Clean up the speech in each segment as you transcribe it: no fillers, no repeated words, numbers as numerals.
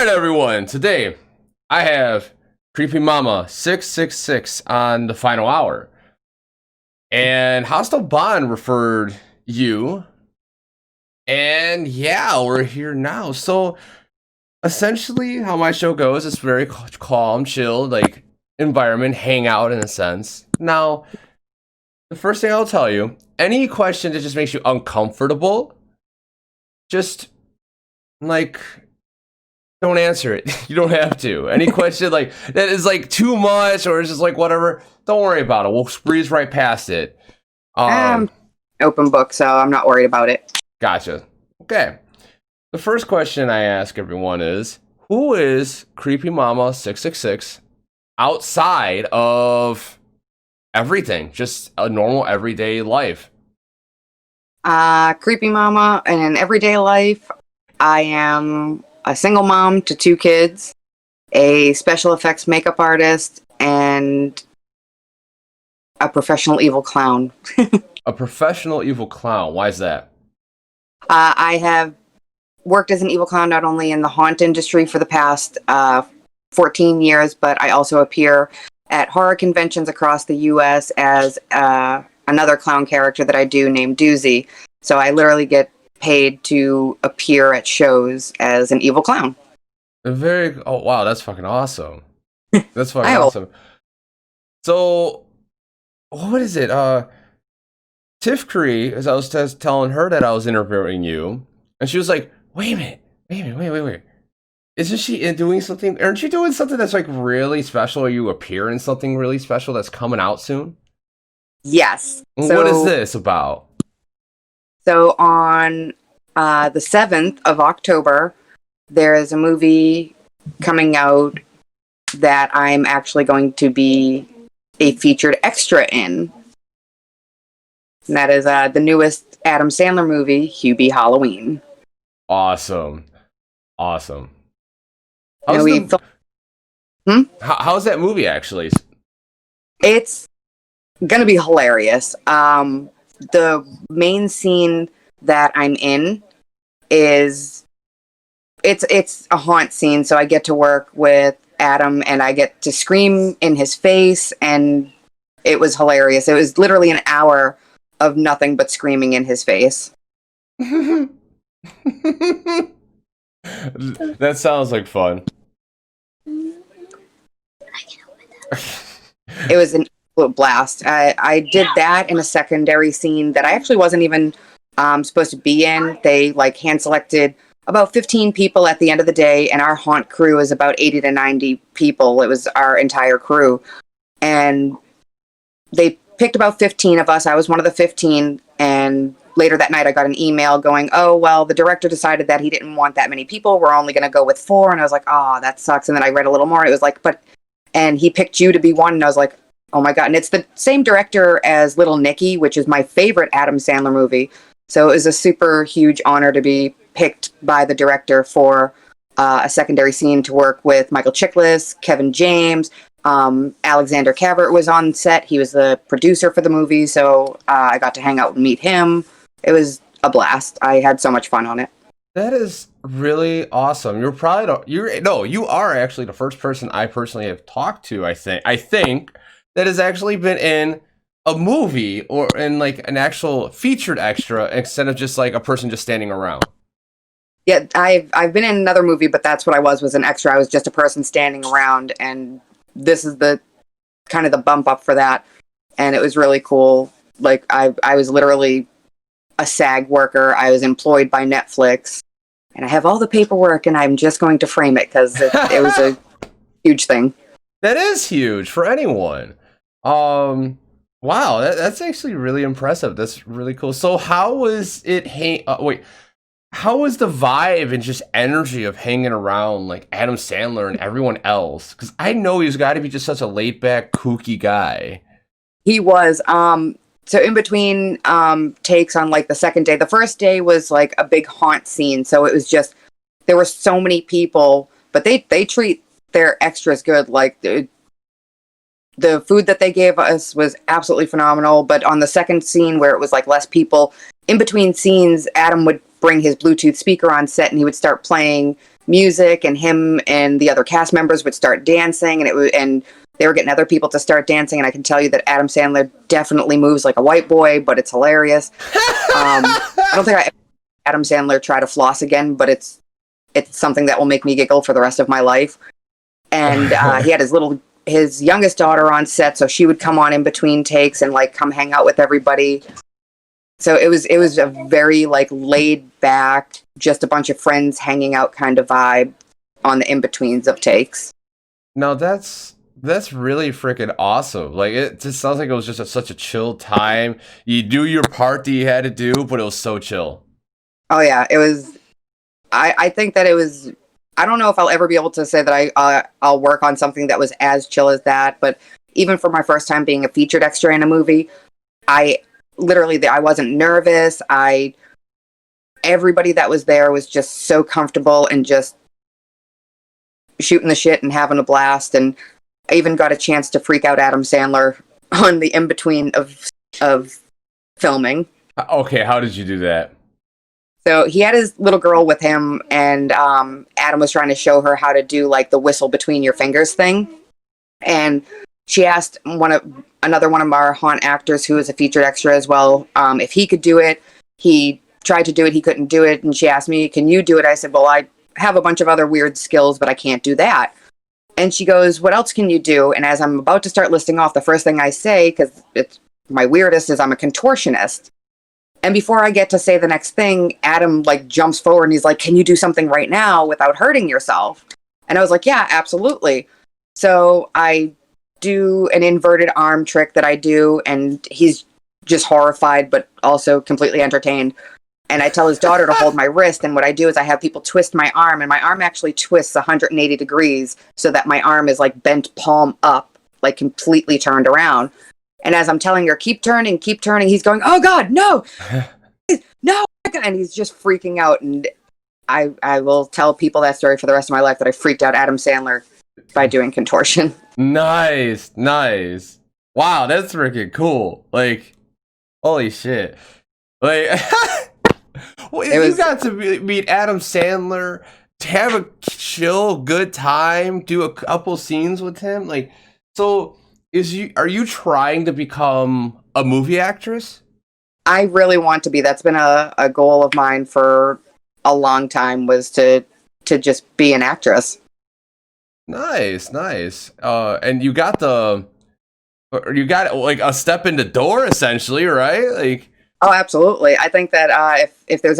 Alright everyone, today I have CreepyMamma666 on the final hour. And Hostile Bond referred you. And yeah, we're here now. So essentially how my show goes is very calm, chill, like environment, hang out in a sense. Now, the first thing I'll tell you, any question that just makes you uncomfortable, just like don't answer it. You don't have to. Any question like that is like too much or it's just like whatever, don't worry about it. We'll breeze right past it. Open book, so I'm not worried about it. Gotcha. Okay. The first question I ask everyone is, who is CreepyMamma666 outside of everything? Just a normal everyday life. Creepy Mama, and in everyday life, I am a single mom to 2 kids, a special effects makeup artist, and a professional evil clown. A professional evil clown. Why is that? I have worked as an evil clown not only in the haunt industry for the past 14 years, but I also appear at horror conventions across the U.S. as another clown character that I do named Doozy. So I literally get paid to appear at shows as an evil clown. Oh wow, that's fucking awesome. That's fucking awesome. So what is it? Tiff Cree, as I was telling her that I was interviewing you, and she was like, wait a minute. Isn't she doing something? Aren't you doing something that's like really special, or you appear in something really special that's coming out soon? Yes. What is this about? So on the 7th of October, there is a movie coming out that I'm actually going to be a featured extra in. And that is the newest Adam Sandler movie, Hubie Halloween. Awesome. How's that movie actually? It's gonna be hilarious. The main scene that I'm in is it's a haunt scene, so I get to work with Adam and I get to scream in his face, and it was hilarious. It was literally an hour of nothing but screaming in his face. That sounds like fun. It was an absolute blast. I did that in a secondary scene that I actually wasn't even supposed to be in. They hand selected about 15 people at the end of the day, and our haunt crew is about 80 to 90 people. It was our entire crew. And they picked about 15 of us. I was one of the 15, and later that night I got an email going, oh, well, the director decided that he didn't want that many people. We're only going to go with 4. And I was like, oh, that sucks. And then I read a little more. It was like, and he picked you to be one. And I was like, oh my God. And it's the same director as Little Nicky, which is my favorite Adam Sandler movie. So it was a super huge honor to be picked by the director for a secondary scene to work with Michael Chiklis, Kevin James, Alexander Cavert was on set. He was the producer for the movie. So I got to hang out and meet him. It was a blast. I had so much fun on it. That is really awesome. You are actually the first person I personally have talked to, I think that has actually been in a movie or in like an actual featured extra instead of just like a person just standing around. Yeah, I've been in another movie, but that's what I was an extra. I was just a person standing around, and this is the kind of the bump up for that. And it was really cool. Like I was literally a SAG worker. I was employed by Netflix, and I have all the paperwork, and I'm just going to frame it because it was a huge thing. That is huge for anyone. Wow, that's actually really impressive. That's really cool. So how was it? How was the vibe and just energy of hanging around like Adam Sandler and everyone else? Because I know he's got to be just such a laid back, kooky guy. He was. So in between takes on like the second day, the first day was like a big haunt scene. So it was just, there were so many people, but they treat their extras good. Like the food that they gave us was absolutely phenomenal. But on the second scene where it was like less people, in between scenes, Adam would bring his Bluetooth speaker on set and he would start playing music, and him and the other cast members would start dancing, and they were getting other people to start dancing. And I can tell you that Adam Sandler definitely moves like a white boy, but it's hilarious. I don't think Adam Sandler try to floss again, but it's something that will make me giggle for the rest of my life. And he had his youngest daughter on set, so she would come on in between takes and like come hang out with everybody. So it was a very like laid back, just a bunch of friends hanging out kind of vibe on the in betweens of takes. No, that's really freaking awesome. Like, it just sounds like it was just such a chill time. You do your part that you had to do, but it was so chill. Oh yeah, it was. I think that it was. I don't know if I'll ever be able to say that I'll work on something that was as chill as that. But even for my first time being a featured extra in a movie, I wasn't nervous. Everybody that was there was just so comfortable and just shooting the shit and having a blast. And I even got a chance to freak out Adam Sandler on the in between of filming. Okay, how did you do that? So he had his little girl with him, and Adam was trying to show her how to do like the whistle between your fingers thing. And she asked another one of our haunt actors, who is a featured extra as well, if he could do it. He tried to do it, he couldn't do it, and she asked me, "Can you do it?" I said, "Well, I have a bunch of other weird skills, but I can't do that." And she goes, "What else can you do?" And as I'm about to start listing off, the first thing I say, because it's my weirdest, is I'm a contortionist. And before I get to say the next thing, Adam like jumps forward and he's like, "Can you do something right now without hurting yourself?" And I was like, "Yeah, absolutely." So I do an inverted arm trick that I do, and he's just horrified, but also completely entertained. And I tell his daughter to hold my wrist. And what I do is I have people twist my arm, and my arm actually twists 180 degrees so that my arm is like bent palm up, like completely turned around. And as I'm telling her, keep turning, he's going, "Oh God, no, no." And he's just freaking out. And I will tell people that story for the rest of my life, that I freaked out Adam Sandler by doing contortion. Nice. Wow, that's freaking cool. Like, holy shit. Like, well, you got to meet Adam Sandler, to have a chill, good time, do a couple scenes with him. Like, so are you trying to become a movie actress? I really want to be. That's been a goal of mine for a long time, was to just be an actress. Nice. And you got like a step in the door, essentially, right? Like, oh, absolutely. I think that if there's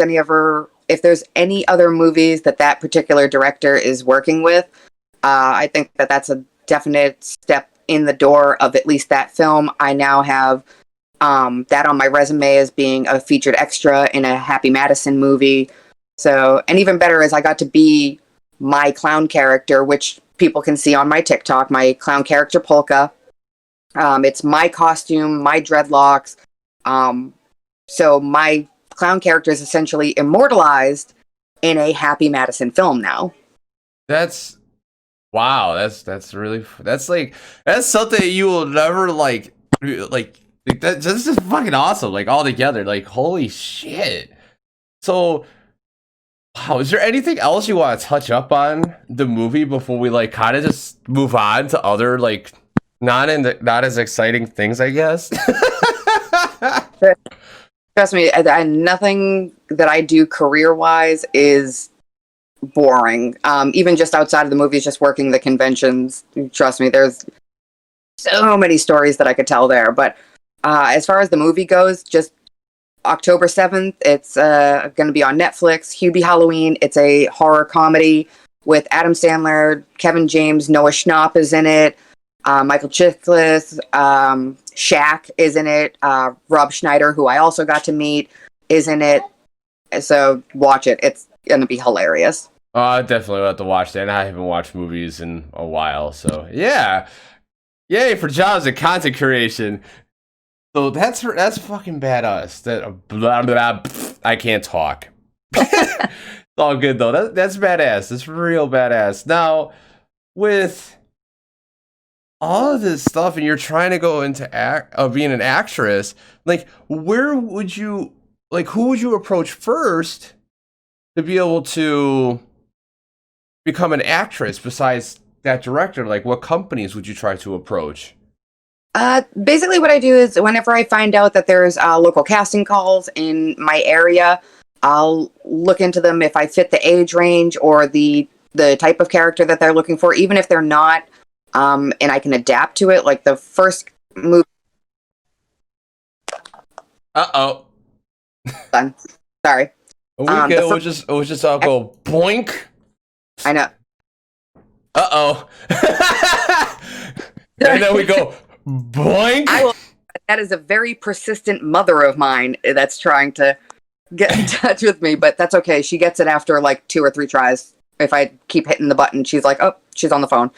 any other movies that particular director is working with, I think that that's a definite step in the door of at least that film. I now have that on my resume as being a featured extra in a Happy Madison movie. So, and even better is I got to be my clown character, which people can see on my TikTok, my clown character Polka. It's my costume, my dreadlocks. So my clown character is essentially immortalized in a Happy Madison film now. That's wow. That's something you will never like that's just fucking awesome. Like, all together, like, holy shit. So, wow, is there anything else you want to touch up on the movie before we like kind of just move on to other like not as exciting things, I guess? Trust me, nothing that I do career-wise is boring. Even just outside of the movies, just working the conventions. Trust me, there's so many stories that I could tell there. But as far as the movie goes, just October 7th, it's going to be on Netflix. Hubie Halloween. It's a horror comedy with Adam Sandler, Kevin James, Noah Schnapp is in it. Michael Chiklis, Shaq is in it. Rob Schneider, who I also got to meet, is in it. So watch it. It's going to be hilarious. I definitely will have to watch that. And I haven't watched movies in a while. So, yeah. Yay for jobs and content creation. So that's fucking badass. That blah, blah, blah, I can't talk. It's all good, though. That's badass. That's real badass. Now, with all of this stuff, and you're trying to go into being an actress, like, who would you approach first to be able to become an actress besides that director? Like, what companies would you try to approach? Basically what I do is whenever I find out that there's local casting calls in my area, I'll look into them if I fit the age range or the type of character that they're looking for, even if they're not, and I can adapt to it. Like the first movie. Uh-oh. Sorry. We good. It was just all go boink. I know. Uh-oh. And then we go boink. That is a very persistent mother of mine that's trying to get in touch with me, but that's okay. She gets it after like 2 or 3 tries. If I keep hitting the button, she's like, oh, she's on the phone.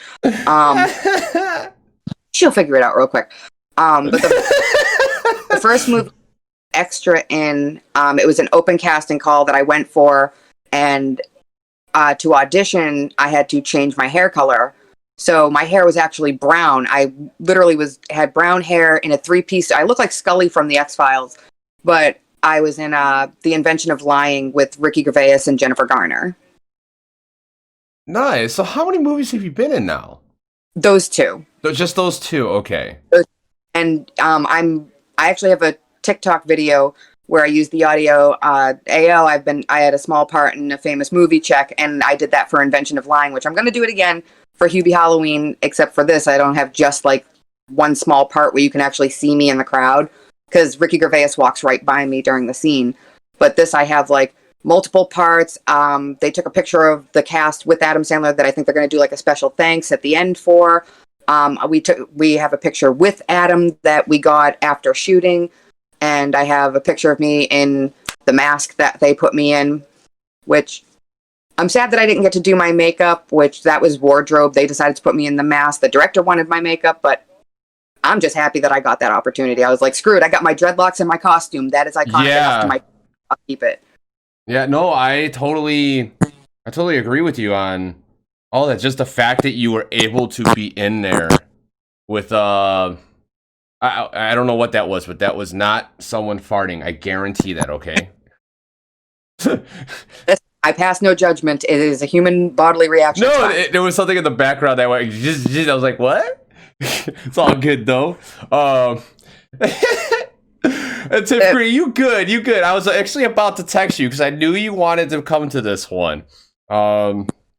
She'll figure it out real quick. But the first movie extra in, it was an open casting call that I went for, and to audition, I had to change my hair color. So my hair was actually brown. I literally had brown hair in a 3-piece. I look like Scully from the X-Files, but I was in The Invention of Lying with Ricky Gervais and Jennifer Garner. Nice. So how many movies have you been in now? Those 2. Just those 2. Okay. And I actually have a TikTok video where I use the audio. I had a small part in a famous movie check, and I did that for Invention of Lying, which I'm going to do it again for Hubie Halloween, except for this, I don't have just like one small part where you can actually see me in the crowd, because Ricky Gervais walks right by me during the scene. But this, I have like multiple parts. They took a picture of the cast with Adam Sandler that I think they're going to do like a special thanks at the end for. We have a picture with Adam that we got after shooting, and I have a picture of me in the mask that they put me in, which I'm sad that I didn't get to do my makeup, which that was wardrobe. They decided to put me in the mask. The director wanted my makeup, but I'm just happy that I got that opportunity. I was like, screw it. I got my dreadlocks and my costume. That is iconic enough to I'll keep it. Yeah, no, I totally agree with you on all that. Just the fact that you were able to be in there with I don't know what that was, but that was not someone farting. I guarantee that. Okay. I pass no judgment. It is a human bodily reaction. No, there was something in the background that went. I was like, what? It's all good though. Tiff, you good? You good? I was actually about to text you because I knew you wanted to come to this one.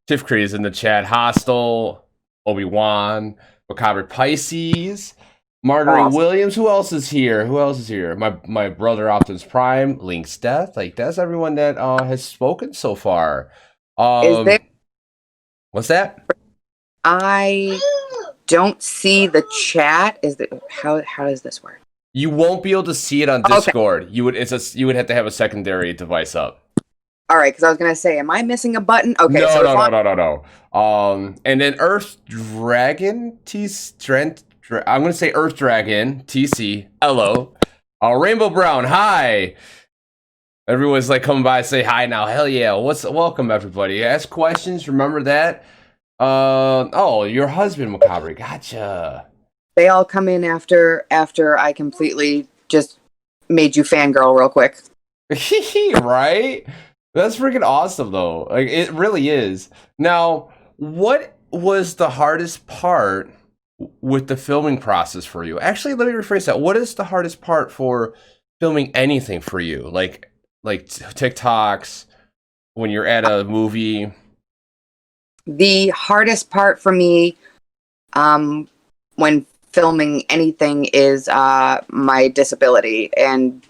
Tiff Cree is in the chat. Hostile, Obi-Wan, Macabre Pisces, Margaret Williams. Who else is here? My brother Optimus Prime, Link's Death. Like, that's everyone that has spoken so far. What's that? I don't see the chat. How does this work? You won't be able to see it on Discord. Okay. You would have to have a secondary device up. All right, because I was gonna say, am I missing a button? Okay, no. And then Earth Dragon I'm gonna say Earth Dragon TC. Hello. Rainbow Brown. Hi. Everyone's like coming by and say hi now. Hell yeah. Welcome everybody. Ask questions. Remember that. Your husband, Macabre. Gotcha. They all come in after I completely just made you fangirl real quick. Right? That's freaking awesome, though. Like, it really is. Now, what was the hardest part with the filming process for you? Actually, let me rephrase that. What is the hardest part for filming anything for you? Like TikToks, when you're at a movie? The hardest part for me, when filming anything is my disability, and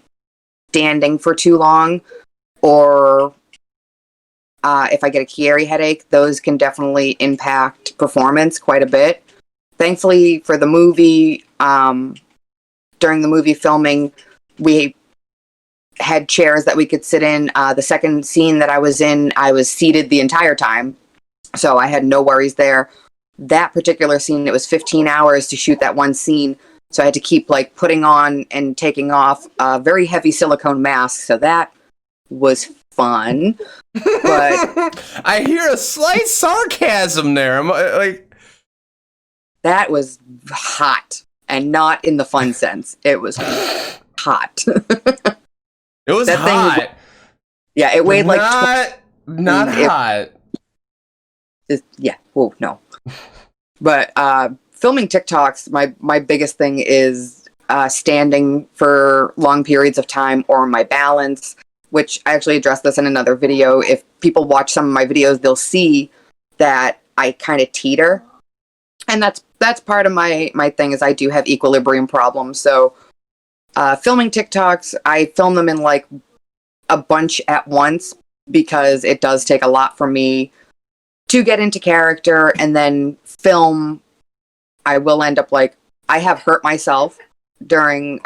standing for too long, or if I get a Chiari headache, those can definitely impact performance quite a bit. Thankfully for the movie, during the movie filming, we had chairs that we could sit in. The second scene that I was in, I was seated the entire time, so I had no worries there. That particular scene, it was 15 hours to shoot that one scene, so I had to keep like putting on and taking off a very heavy silicone mask, so that was fun. But I hear a slight sarcasm there. that was hot, and not in the fun sense. It was hot. It was hot. Yeah, it weighed like not hot. Yeah. Oh no. But filming TikToks, my biggest thing is standing for long periods of time, or my balance, which I actually addressed this in another video. If people watch some of my videos, they'll see that I kind of teeter, and that's part of my thing is I do have equilibrium problems. So filming TikToks, I film them in like a bunch at once because it does take a lot for me to get into character, and then film. I will end up like, I have hurt myself during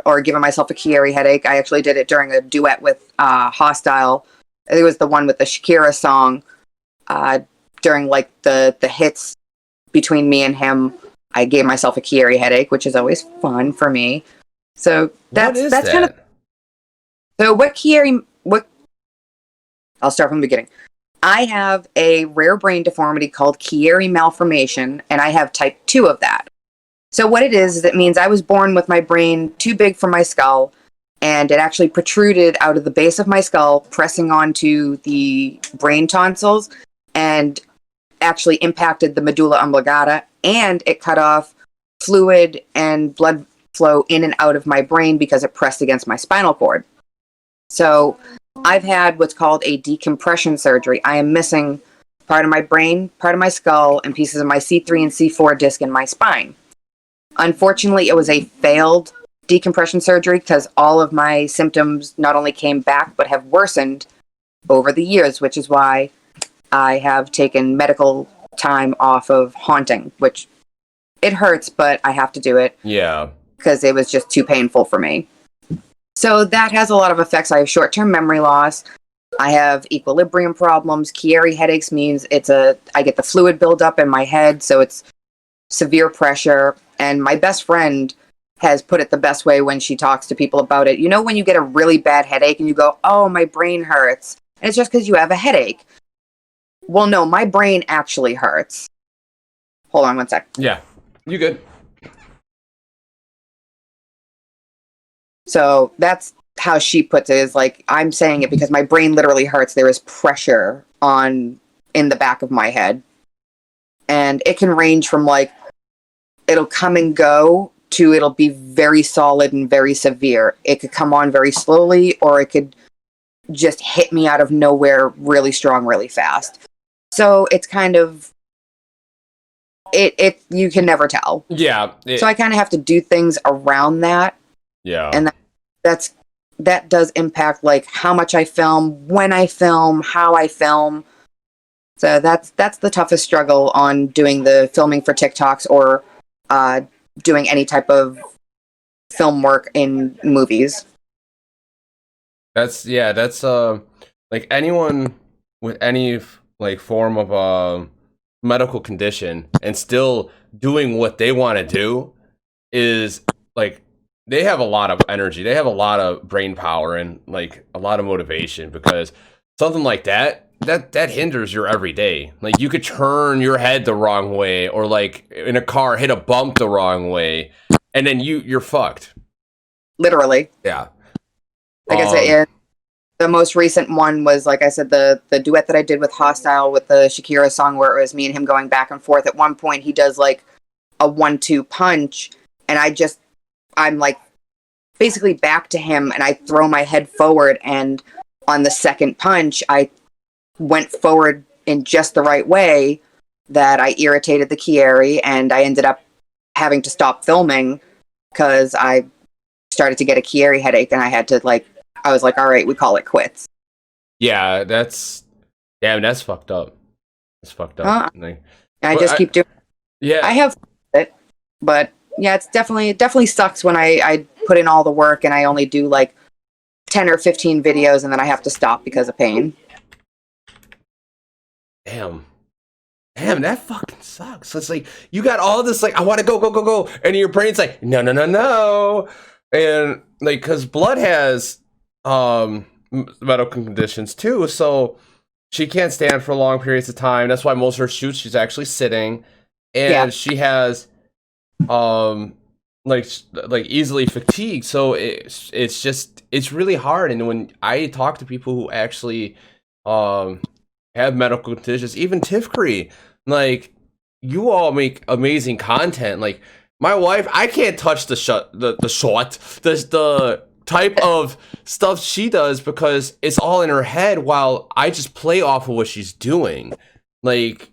or given myself a Kieri headache. I actually did it during a duet with Hostile. It was the one with the Shakira song. During like the hits between me and him, I gave myself a Kieri headache, which is always fun for me. So that's kind of. So what I'll start from the beginning. I have a rare brain deformity called Chiari malformation, and I have type 2 of that. So what it is it means I was born with my brain too big for my skull, and it actually protruded out of the base of my skull, pressing onto the brain tonsils, and actually impacted the medulla oblongata, and it cut off fluid and blood flow in and out of my brain because it pressed against my spinal cord. So I've had what's called a decompression surgery. I am missing part of my brain, part of my skull, and pieces of my C3 and C4 disc in my spine. Unfortunately, it was a failed decompression surgery because all of my symptoms not only came back but have worsened over the years, which is why I have taken medical time off of haunting, which it hurts, but I have to do it. Yeah. Because it was just too painful for me. So that has a lot of effects. I have short-term memory loss. I have equilibrium problems. Chiari headaches means I get the fluid buildup in my head, so it's severe pressure. And my best friend has put it the best way when she talks to people about it. You know when you get a really bad headache and you go, oh, my brain hurts. And it's just because you have a headache. Well, no, my brain actually hurts. Hold on one sec. Yeah, you good. So that's how she puts it, is like, I'm saying it because my brain literally hurts. There is pressure in the back of my head. And it can range from like, it'll come and go to it'll be very solid and very severe. It could come on very slowly, or it could just hit me out of nowhere really strong, really fast. So it's kind of, you can never tell. Yeah. So I kind of have to do things around that. Yeah. And that does impact like how much I film, when I film, how I film. So that's the toughest struggle on doing the filming for TikToks or doing any type of film work in movies. That's like anyone with any like form of medical condition and still doing what they want to do is like, they have a lot of energy. They have a lot of brain power and like a lot of motivation, because something like that hinders your everyday. Like you could turn your head the wrong way, or like in a car hit a bump the wrong way, and then you're fucked. Literally. Yeah. Like I said, yeah, the most recent one was, like I said, the duet that I did with Hostile with the Shakira song, where it was me and him going back and forth. At one point, he does like a 1-2 punch, and I'm like basically back to him, and I throw my head forward, and on the second punch, I went forward in just the right way that I irritated the Chiari, and I ended up having to stop filming because I started to get a Chiari headache, and I was like, all right, we call it quits. Yeah, that's fucked up. It's fucked up. I just keep doing it. Yeah. I have it, but yeah, it definitely sucks when I put in all the work and I only do like 10 or 15 videos and then I have to stop because of pain. Damn, that fucking sucks. It's like you got all this like, I want to go, and your brain's like, no, and like, because Blood has medical conditions too, so she can't stand for long periods of time. That's why most of her shoots she's actually sitting, and she has like easily fatigued. So it's really hard. And when I talk to people who actually have medical conditions, even Tifkree, like you all make amazing content. Like my wife, I can't touch the type of stuff she does because it's all in her head while I just play off of what she's doing. Like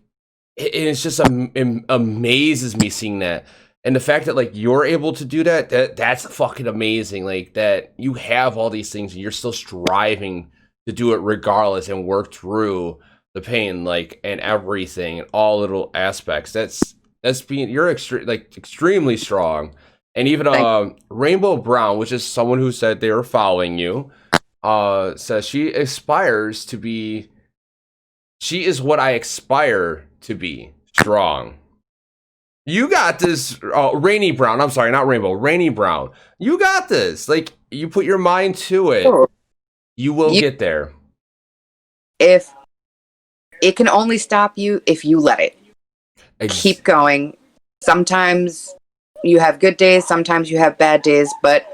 it's just amazes me seeing that. And the fact that like you're able to do that's fucking amazing. Like that you have all these things and you're still striving to do it regardless and work through the pain, like, and everything and all little aspects. That's being, you're extremely strong. And even Rainbow Brown, which is someone who said they were following you, says she aspires to be, she is what I aspire to be, strong. You got this, Rainy Brown. I'm sorry, not Rainbow, Rainy Brown. You got this. Like, you put your mind to it, you will get there. If it can only stop you if you let it. Keep going. Sometimes you have good days, sometimes you have bad days, but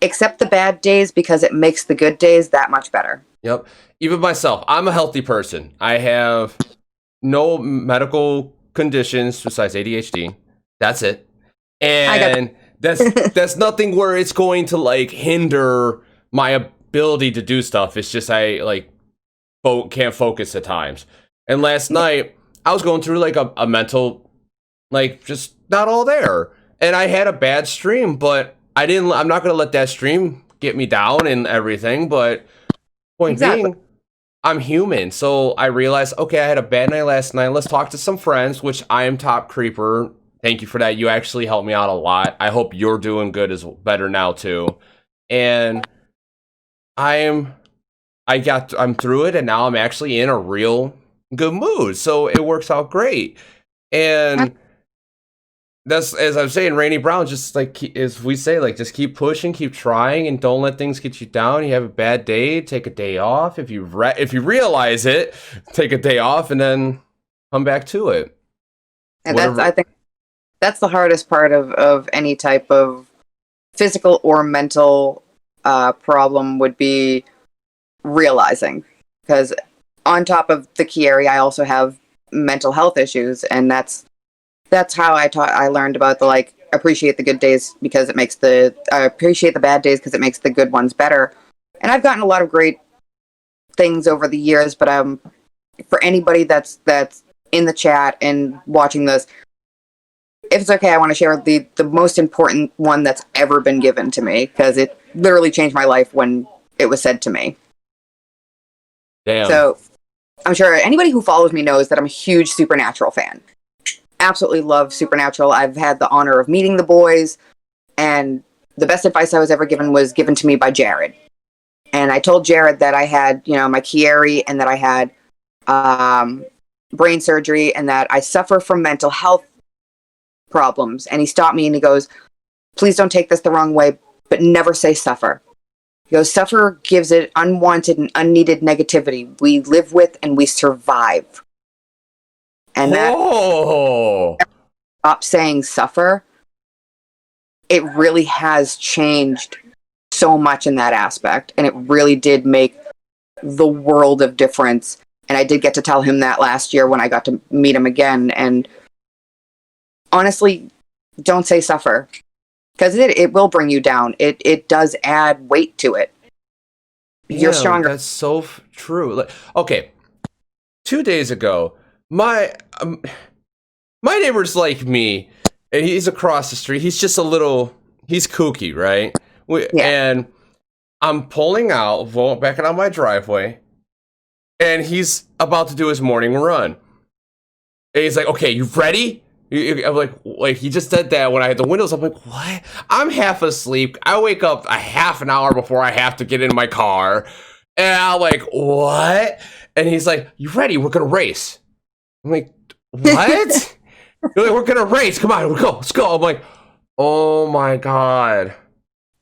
accept the bad days because it makes the good days that much better. Yep. Even myself, I'm a healthy person. I have no medical conditions besides ADHD. That's it. And that's nothing where it's going to like hinder my ability to do stuff. It's just I like can't focus at times. And last night I was going through like a mental, like just not all there. And I had a bad stream, but I'm not going to let that stream get me down and everything. But point being, I'm human. So I realized, okay, I had a bad night last night. Let's talk to some friends, which I am Top Creeper. Thank you for that. You actually helped me out a lot. I hope you're doing better now too. And I'm through it, and now I'm actually in a real good mood. So it works out great. And that's, as I'm saying, Rainy Brown, just like as we say, like just keep pushing, keep trying, and don't let things get you down. You have a bad day, take a day off. If you realize it, take a day off and then come back to it. And I think that's the hardest part of any type of physical or mental problem would be realizing, because on top of the key area, I also have mental health issues, and that's how I learned about the like appreciate the good days because it makes appreciate the bad days because it makes the good ones better. And I've gotten a lot of great things over the years, but for anybody that's in the chat and watching this, if it's okay, I want to share the most important one that's ever been given to me, because it literally changed my life when it was said to me. Damn. So I'm sure anybody who follows me knows that I'm a huge Supernatural fan. Absolutely love Supernatural. I've had the honor of meeting the boys, and the best advice I was ever given was given to me by Jared. And I told Jared that I had, my Chieri, and that I had brain surgery, and that I suffer from mental health problems. And he stopped me and he goes, please don't take this the wrong way, but never say suffer. He goes, suffer gives it unwanted and unneeded negativity. We live with and we survive. And that stop saying suffer. It really has changed so much in that aspect. And it really did make the world of difference. And I did get to tell him that last year when I got to meet him again. And honestly, don't say suffer, because it will bring you down. It does add weight to it. You're stronger. That's so true. Like, okay, 2 days ago, my neighbor's like me, and he's across the street. He's just he's kooky, right? And I'm pulling out, backing out my driveway, and he's about to do his morning run. And he's like, okay, you ready? I'm like he just said that when I had the windows. I'm like, what? I'm half asleep. I wake up a half an hour before I have to get in my car. And I'm like, what? And he's like, you ready? We're going to race. I'm like, what? You're like, we're going to race. Come on, let's go. I'm like, oh my God.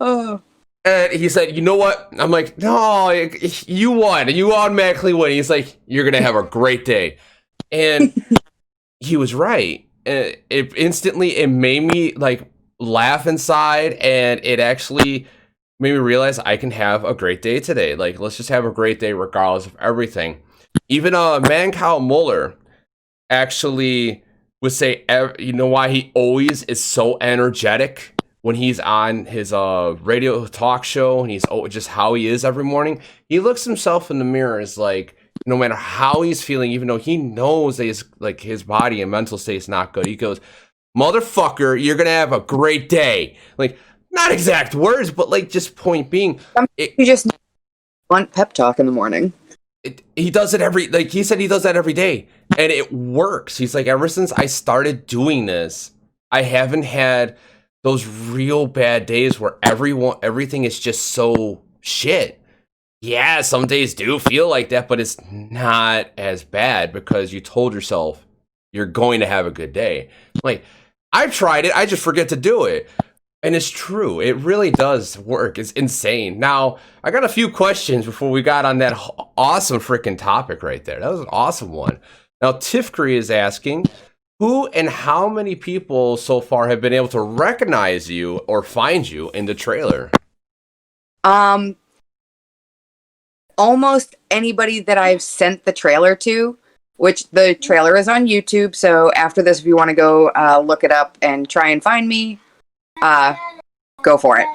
Oh. And he said, you know what? I'm like, no, you won. You automatically win. He's like, you're going to have a great day. And he was right. It instantly made me like laugh inside, and it actually made me realize I can have a great day today. Like, let's just have a great day regardless of everything. Even Mancow Muller actually would say, you know why he always is so energetic when he's on his radio talk show, and he's just how he is every morning. He looks himself in the mirror as like, no matter how he's feeling, even though he knows that his body and mental state is not good, he goes, "Motherfucker, you're gonna have a great day." Like, not exact words, but like just point being, you just want pep talk in the morning. He does it he said he does that every day, and it works. He's like, ever since I started doing this, I haven't had those real bad days where everything is just so shit. Yeah, some days do feel like that, but it's not as bad because you told yourself you're going to have a good day. Like, I've tried it, I just forget to do it. And it's true. It really does work. It's insane. Now, I got a few questions before we got on that awesome freaking topic right there. That was an awesome one. Now, Tifkri is asking, who and how many people so far have been able to recognize you or find you in the trailer? Almost anybody that I've sent the trailer to, which the trailer is on YouTube. So after this, if you want to go look it up and try and find me, go for it.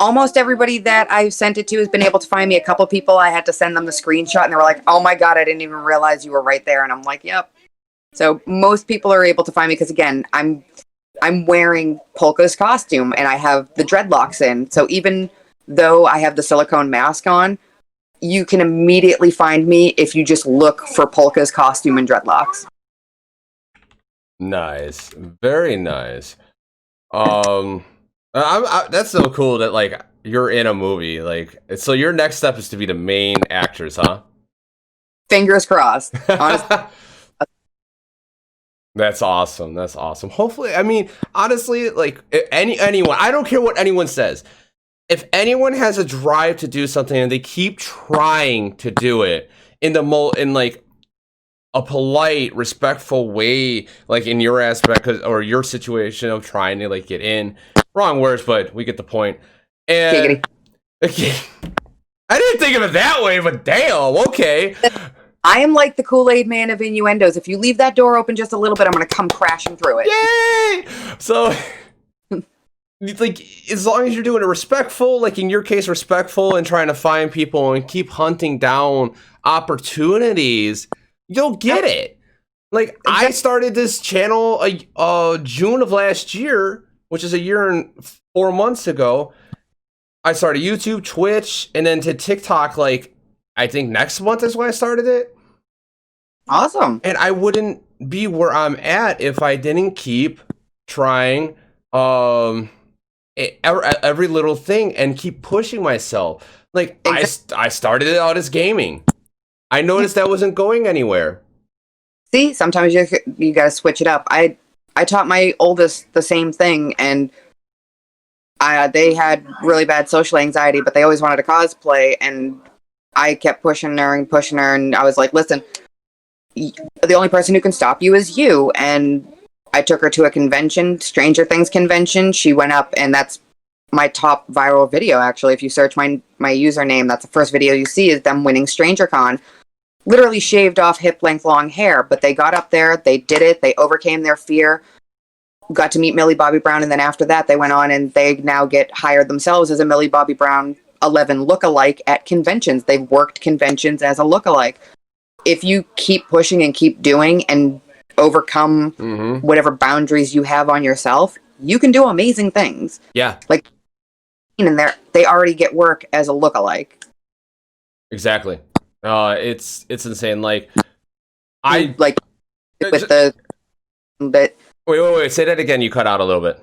Almost everybody that I've sent it to has been able to find me. A couple people, I had to send them the screenshot and they were like, "Oh my God, I didn't even realize you were right there." And I'm like, "Yep." So most people are able to find me because, again, I'm wearing Polka's costume and I have the dreadlocks in. So even though I have the silicone mask on, you can immediately find me if you just look for Polka's costume and dreadlocks. Nice. Very nice. That's so cool that like you're in a movie. Like, so your next step is to be the main actress, huh? Fingers crossed. Honestly. That's awesome. That's awesome. Hopefully, I mean, honestly, like anyone, I don't care what anyone says. If anyone has a drive to do something and they keep trying to do it in like a polite, respectful way, like in your aspect or your situation of trying to like get in, wrong words, but we get the point. And okay, I didn't think of it that way, but damn, okay. I am like the Kool-Aid man of innuendos. If you leave that door open just a little bit, I'm going to come crashing through it. Yay! So, like, as long as you're doing it respectful, like in your case, respectful and trying to find people and keep hunting down opportunities, you'll get it. Like, exactly. I started this channel June of last year, which is a year and 4 months ago. I started YouTube, Twitch, and then to TikTok, like, I think next month is when I started it. Awesome. And I wouldn't be where I'm at if I didn't keep trying every little thing and keep pushing myself. Like, I started it out as gaming. I noticed that wasn't going anywhere. See, sometimes you got to switch it up. I taught my oldest the same thing, and they had really bad social anxiety, but they always wanted to cosplay, and I kept pushing her, and I was like, "Listen, the only person who can stop you is you." And I took her to a convention, Stranger Things convention. She went up, and that's my top viral video, actually. If you search my username, that's the first video you see is them winning StrangerCon. Literally shaved off hip-length long hair, but they got up there, they did it, they overcame their fear, got to meet Millie Bobby Brown, and then after that, they went on and they now get hired themselves as a Millie Bobby Brown 11 lookalike at conventions. They've worked conventions as a lookalike. If you keep pushing and keep doing and overcome whatever boundaries you have on yourself, you can do amazing things. Yeah. Like, and they already get work as a lookalike. Exactly. It's insane. Like, I like with the wait. Say that again. You cut out a little bit.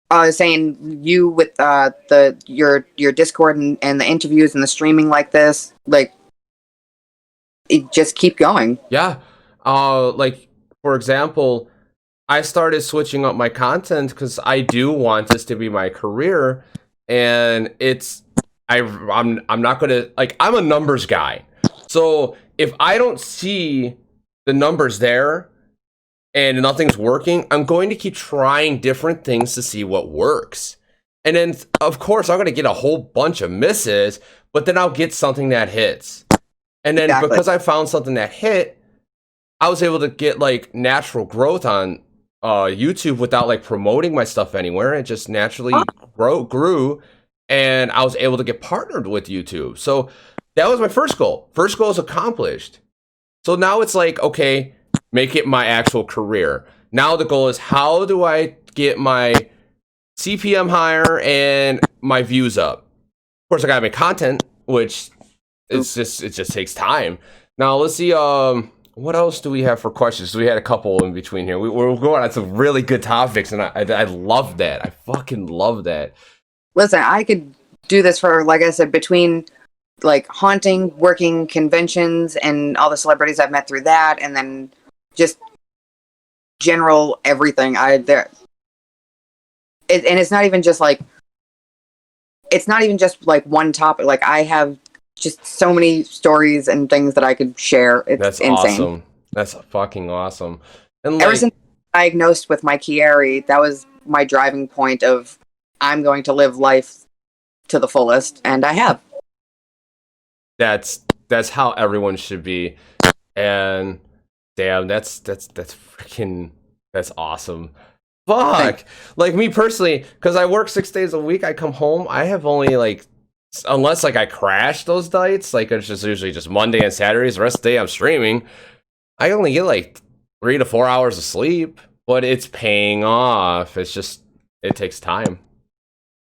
I was saying you with your Discord and the interviews and the streaming like this, like, it just keep going. Yeah. Like, for example, I started switching up my content because I do want this to be my career, and I'm not gonna, like, I'm a numbers guy. So if I don't see the numbers there and nothing's working, I'm going to keep trying different things to see what works. And then, of course, I'm going to get a whole bunch of misses, but then I'll get something that hits. And then Exactly. because I found something that hit, I was able to get like natural growth on YouTube without like promoting my stuff anywhere. It just naturally grew, and I was able to get partnered with YouTube. So that was my first goal. First goal is accomplished. So now it's like, okay, make it my actual career. Now the goal is, how do I get my CPM higher and my views up? Of course, I gotta make content, which it just takes time. Now let's see. What else do we have for questions? We had a couple in between here. We're going on some really good topics, and I love that. I fucking love that. Listen, I could do this for, like I said, between like haunting, working conventions, and all the celebrities I've met through that, and then just general everything. And it's not even just like one topic. Like, I have just so many stories and things that I could share. It's insane. Awesome. That's fucking awesome. And ever since I was diagnosed with my Chiari, that was my driving point of, I'm going to live life to the fullest, and I have. That's how everyone should be. And damn, that's awesome. Fuck. Like, me personally, because I work 6 days a week, I come home, I have only like, unless like I crash those nights, like it's just usually just Monday and Saturdays, the rest of the day I'm streaming, I only get like 3 to 4 hours of sleep, but it's paying off. It's just, it takes time.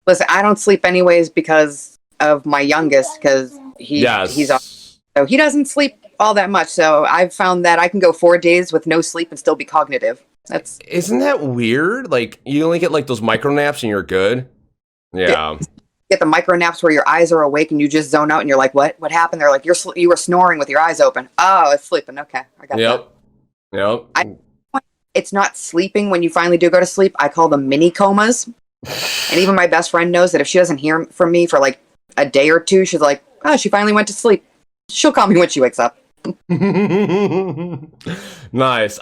Listen, I don't sleep anyways because of my youngest, because he's so he doesn't sleep all that much. So I've found that I can go 4 days with no sleep and still be cognitive. Isn't that weird? Like, you only get like those micro naps and you're good. Yeah. Get the micro naps where your eyes are awake and you just zone out and you're like, what happened? They're like, you were snoring with your eyes open. Oh, it's sleeping. Okay, I got that. Yep. It's not sleeping when you finally do go to sleep. I call them mini comas. And even my best friend knows that if she doesn't hear from me for like a day or two, she's like, oh, she finally went to sleep. She'll call me when she wakes up. Nice.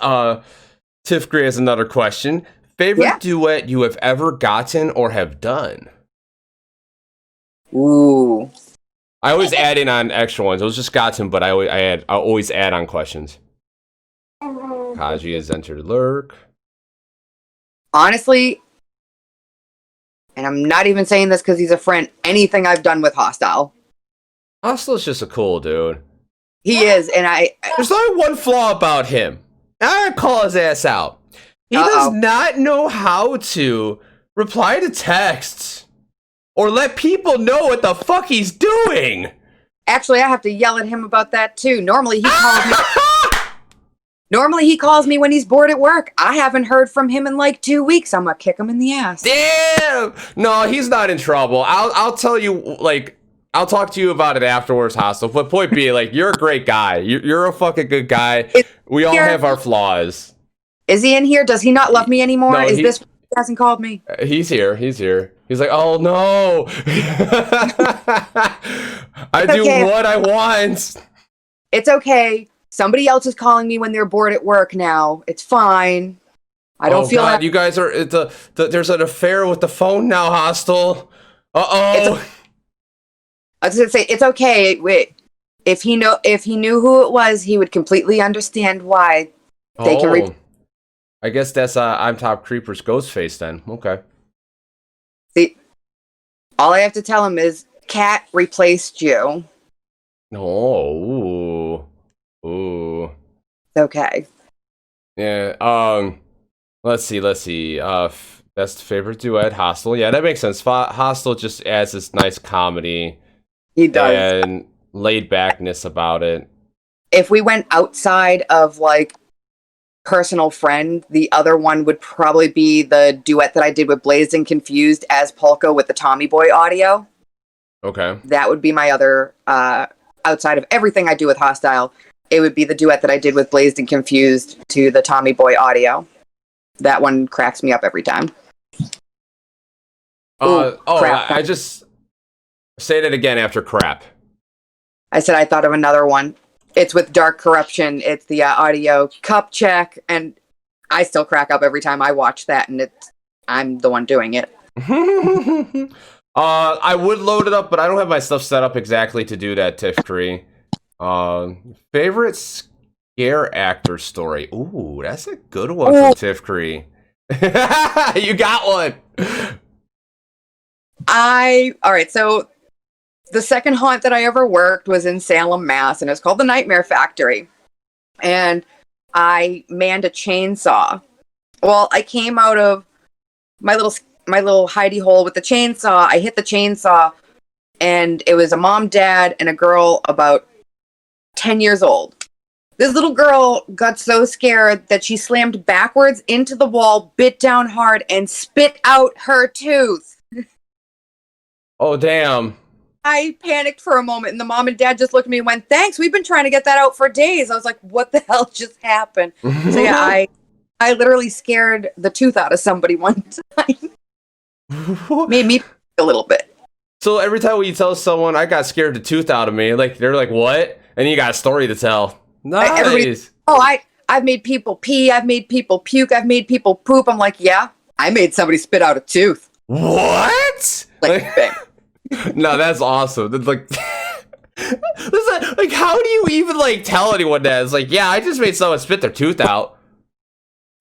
Tiff Gray has another question. Favorite duet you have ever gotten or have done? Ooh. I always add in on extra ones. It was just gotten, but I always add on questions. Kaji has entered lurk. Honestly, and I'm not even saying this because he's a friend, anything I've done with Hostile. Hostile's just a cool dude. He is, and there's only one flaw about him. I gotta call his ass out. He does not know how to reply to texts or let people know what the fuck he's doing. Actually, I have to yell at him about that too. Normally he calls me. Normally he calls me when he's bored at work. I haven't heard from him in like 2 weeks. I'm gonna kick him in the ass. Damn! No, he's not in trouble. I'll tell you, like, I'll talk to you about it afterwards, Hostile. But point being, like, you're a great guy. You're a fucking good guy. We all have our flaws. Is he in here? Does he not love me anymore? No, he hasn't called me? He's here. He's like, oh no. I do what I want. It's okay. Somebody else is calling me when they're bored at work now. It's fine. I don't feel God, you guys are there's an affair with the phone now, Hostile. Uh-oh. I was gonna say, it's okay. If he knew who it was, he would completely understand why they can I guess that's I'm Top Creeper's Ghostface then. Okay. See, all I have to tell him is Cat replaced you. Oh, ooh. It's okay. Yeah. Let's see. Best favorite duet, Hostile. Yeah, that makes sense. Hostile just adds this nice comedy. He does. And laid backness about it. If we went outside of like personal friend, the other one would probably be the duet that I did with Blazed and Confused as Polka with the Tommy Boy audio. Okay. That would be my other, outside of everything I do with Hostile, it would be the duet that I did with Blazed and Confused to the Tommy Boy audio. That one cracks me up every time. Crap. I just say that again after crap. I said I thought of another one. It's with Dark Corruption. It's the audio cup check, and I still crack up every time I watch that, and I'm the one doing it. I would load it up, but I don't have my stuff set up exactly to do that, Tiff Cree. Favorite scare actor story. Ooh, that's a good one from Tiff Cree. You got one. All right, so the second haunt that I ever worked was in Salem, Mass, and it was called the Nightmare Factory. And I manned a chainsaw. Well, I came out of my little hidey hole with the chainsaw. I hit the chainsaw, and it was a mom, dad, and a girl about 10 years old. This little girl got so scared that she slammed backwards into the wall, bit down hard, and spit out her tooth. Oh, damn. I panicked for a moment, and the mom and dad just looked at me and went, "Thanks, we've been trying to get that out for days." I was like, what the hell just happened? So yeah, I literally scared the tooth out of somebody one time. Made me a little bit. So every time you tell someone, I got scared the tooth out of me, like they're like, what? And you got a story to tell. Nice. I've made people pee, I've made people puke, I've made people poop. I'm like, yeah, I made somebody spit out a tooth. What? No, that's awesome. That's like, like, how do you even like tell anyone that? It's like, yeah, I just made someone spit their tooth out.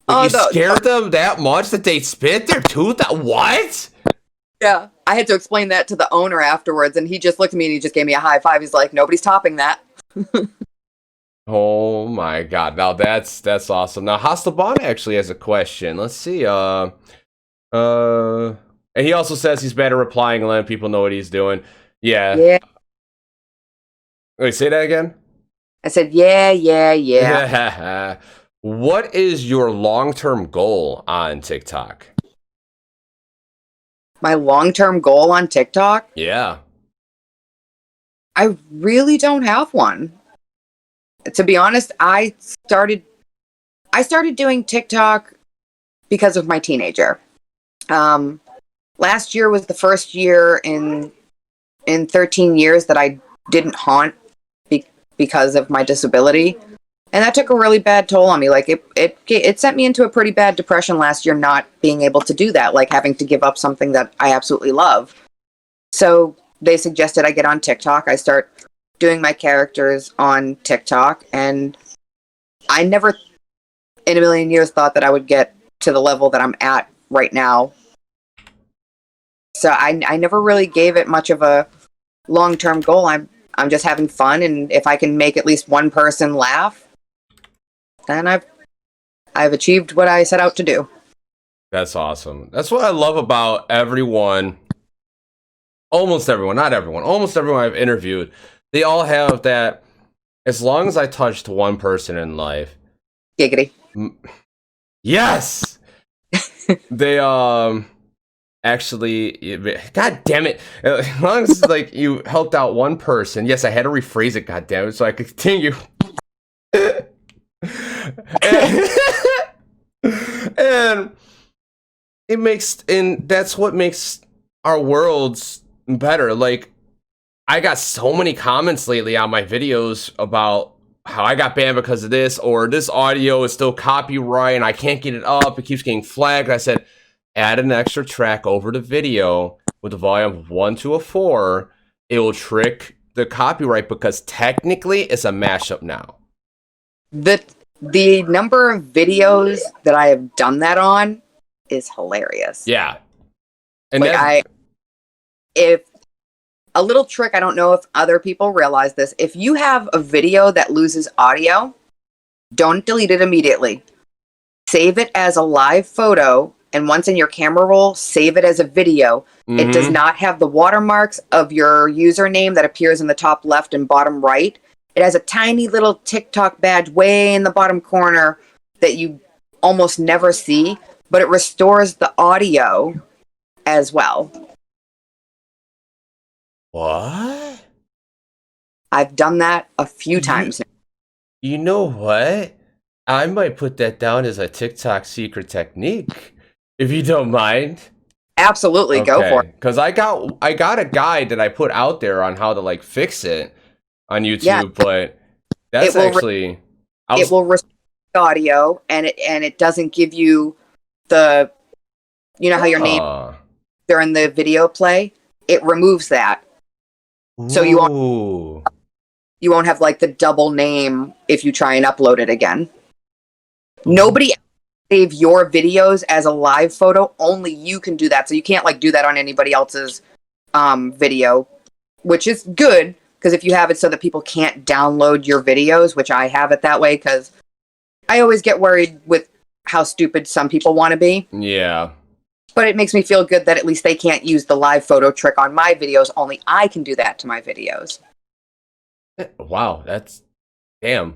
Like, you scared them that much that they spit their tooth out? What? Yeah, I had to explain that to the owner afterwards, and he just looked at me and he just gave me a high five. He's like, nobody's topping that. Oh my god! Now that's awesome. Now Hastelbon actually has a question. Let's see. And he also says he's bad at replying and letting people know what he's doing. Yeah. Yeah. Wait, say that again? I said, yeah. What is your long-term goal on TikTok? My long-term goal on TikTok? Yeah. I really don't have one. To be honest, I started doing TikTok because of my teenager. Last year was the first year in 13 years that I didn't haunt because of my disability. And that took a really bad toll on me. Like it sent me into a pretty bad depression last year, not being able to do that, like having to give up something that I absolutely love. So they suggested I get on TikTok. I start doing my characters on TikTok, and I never in a million years thought that I would get to the level that I'm at right now. So I never really gave it much of a long-term goal. I'm just having fun, and if I can make at least one person laugh, then I've achieved what I set out to do. That's awesome. That's what I love about everyone. Almost everyone, not everyone. Almost everyone I've interviewed, they all have that. As long as I touched one person in life, giggity. Yes. They actually, god damn it, as long as like you helped out one person. Yes, I had to rephrase it, god damn it, so I could continue. and it makes, and that's what makes our worlds better. Like, I got so many comments lately on my videos about how I got banned because of this, or this audio is still copyright and I can't get it up, it keeps getting flagged. I said, add an extra track over the video with a volume of 1 to a 4. It will trick the copyright because technically it's a mashup now. The number of videos that I have done that on is hilarious. Yeah. And like if a little trick, I don't know if other people realize this. If you have a video that loses audio, don't delete it immediately. Save it as a live photo, and once in your camera roll, save it as a video. Mm-hmm. It does not have the watermarks of your username that appears in the top left and bottom right. It has a tiny little Tick-Tock badge way in the bottom corner that you almost never see, but it restores the audio as well. What? I've done that a few times. You know what? I might put that down as a TikTok secret technique, if you don't mind. Absolutely, okay. Go for it. Because I got a guide that I put out there on how to like fix it on YouTube, yeah. But that's actually it will restore the audio, and it doesn't give you the, you know how your name during the video play, it removes that. So you you won't have like the double name if you try and upload it again. Nobody save your videos as a live photo. Only you can do that. So you can't like do that on anybody else's video, which is good because if you have it so that people can't download your videos, which I have it that way because I always get worried with how stupid some people want to be. Yeah. But it makes me feel good that at least they can't use the live photo trick on my videos. Only I can do that to my videos. Wow, that's damn.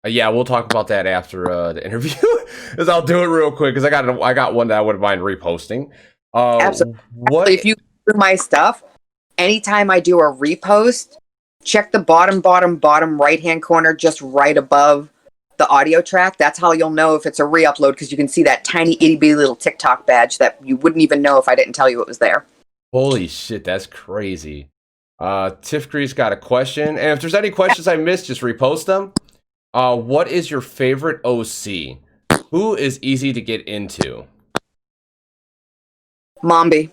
Yeah, we'll talk about that after the interview. Because I'll do it real quick because I got one that I wouldn't mind reposting. Absolutely. What if you do my stuff, anytime I do a repost, check the bottom right hand corner just right above the audio track. That's how you'll know if it's a re-upload because you can see that tiny itty bitty little Tick-Tock badge that you wouldn't even know if I didn't tell you it was there. Holy shit, that's crazy. Tiff Grease got a question, and if there's any questions I missed, just repost them. What is your favorite OC? Who is easy to get into? Mombi.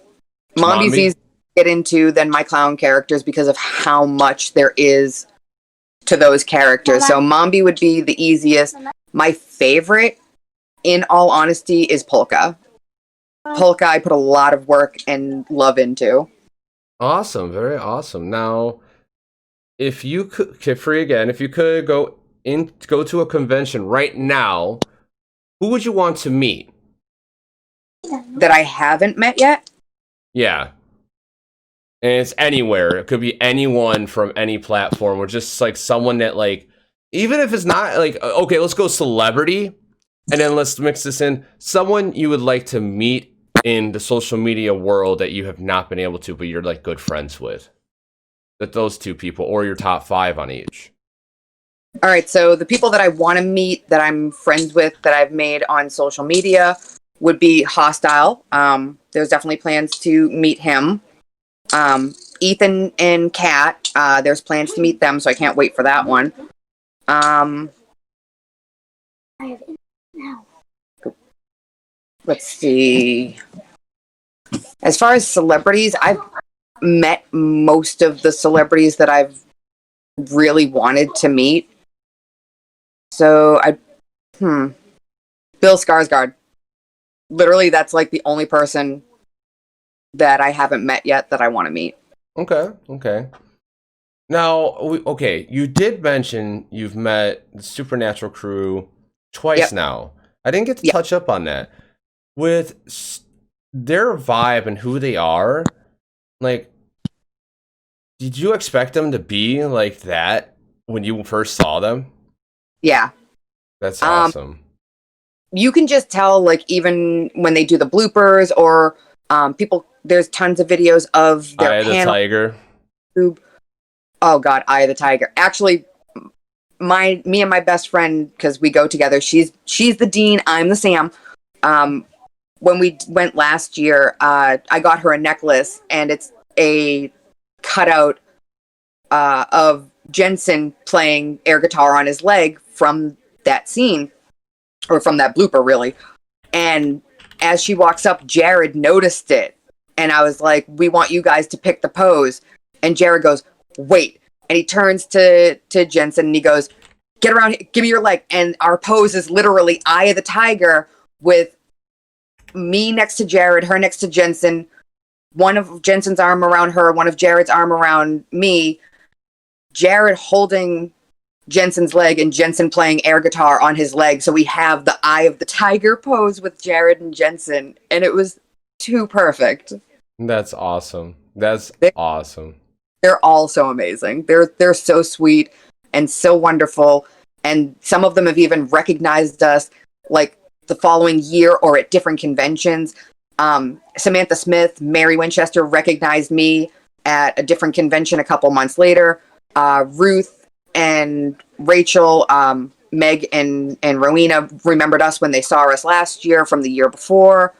Mombi's easy to get into than my clown characters because of how much there is to those characters. So Mombi would be the easiest. My favorite, in all honesty, is Polka. Polka I put a lot of work and love into. Awesome, very awesome. Now, if you could, Kipfree again, if you could go to a convention right now, who would you want to meet? That I haven't met yet? Yeah. And it's anywhere. It could be anyone from any platform, or just like someone that like, even if it's not like, okay, let's go celebrity, and then let's mix this in. Someone you would like to meet in the social media world that you have not been able to, but you're like good friends with. That those two people, or your top 5 on each. All right, so the people that I want to meet, that I'm friends with, that I've made on social media would be Hostile. There's definitely plans to meet him. Ethan and Kat, there's plans to meet them, so I can't wait for that one. Let's see. As far as celebrities, I've met most of the celebrities that I've really wanted to meet. So Bill Skarsgård. Literally, that's like the only person that I haven't met yet that I want to meet. Okay. Now, you did mention you've met the Supernatural crew twice now. I didn't get to touch up on that. With their vibe and who they are, like, did you expect them to be like that when you first saw them? Yeah. That's awesome. You can just tell, like, even when they do the bloopers or people, there's tons of videos of their Eye of the Tiger. Oh God, Eye of the Tiger. Actually, me and my best friend, because we go together, she's the Dean, I'm the Sam. When we went last year, I got her a necklace, and it's a cutout of Jensen playing air guitar on his leg from that scene, or from that blooper, really. And as she walks up, Jared noticed it, and I was like, "We want you guys to pick the pose." And Jared goes, "Wait," and he turns to Jensen and he goes, "Get around here, give me your leg." And our pose is literally Eye of the Tiger, with me next to Jared, her next to Jensen, one of Jensen's arm around her, one of Jared's arm around me, Jared holding Jensen's leg and Jensen playing air guitar on his leg. So we have the Eye of the Tiger pose with Jared and Jensen, and it was too perfect. That's awesome. Awesome. They're all so amazing. They're so sweet and so wonderful, and some of them have even recognized us like the following year or at different conventions. Samantha Smith, Mary Winchester recognized me at a different convention a couple months later. Ruth and Rachel, Meg and Rowena remembered us when they saw us last year from the year before.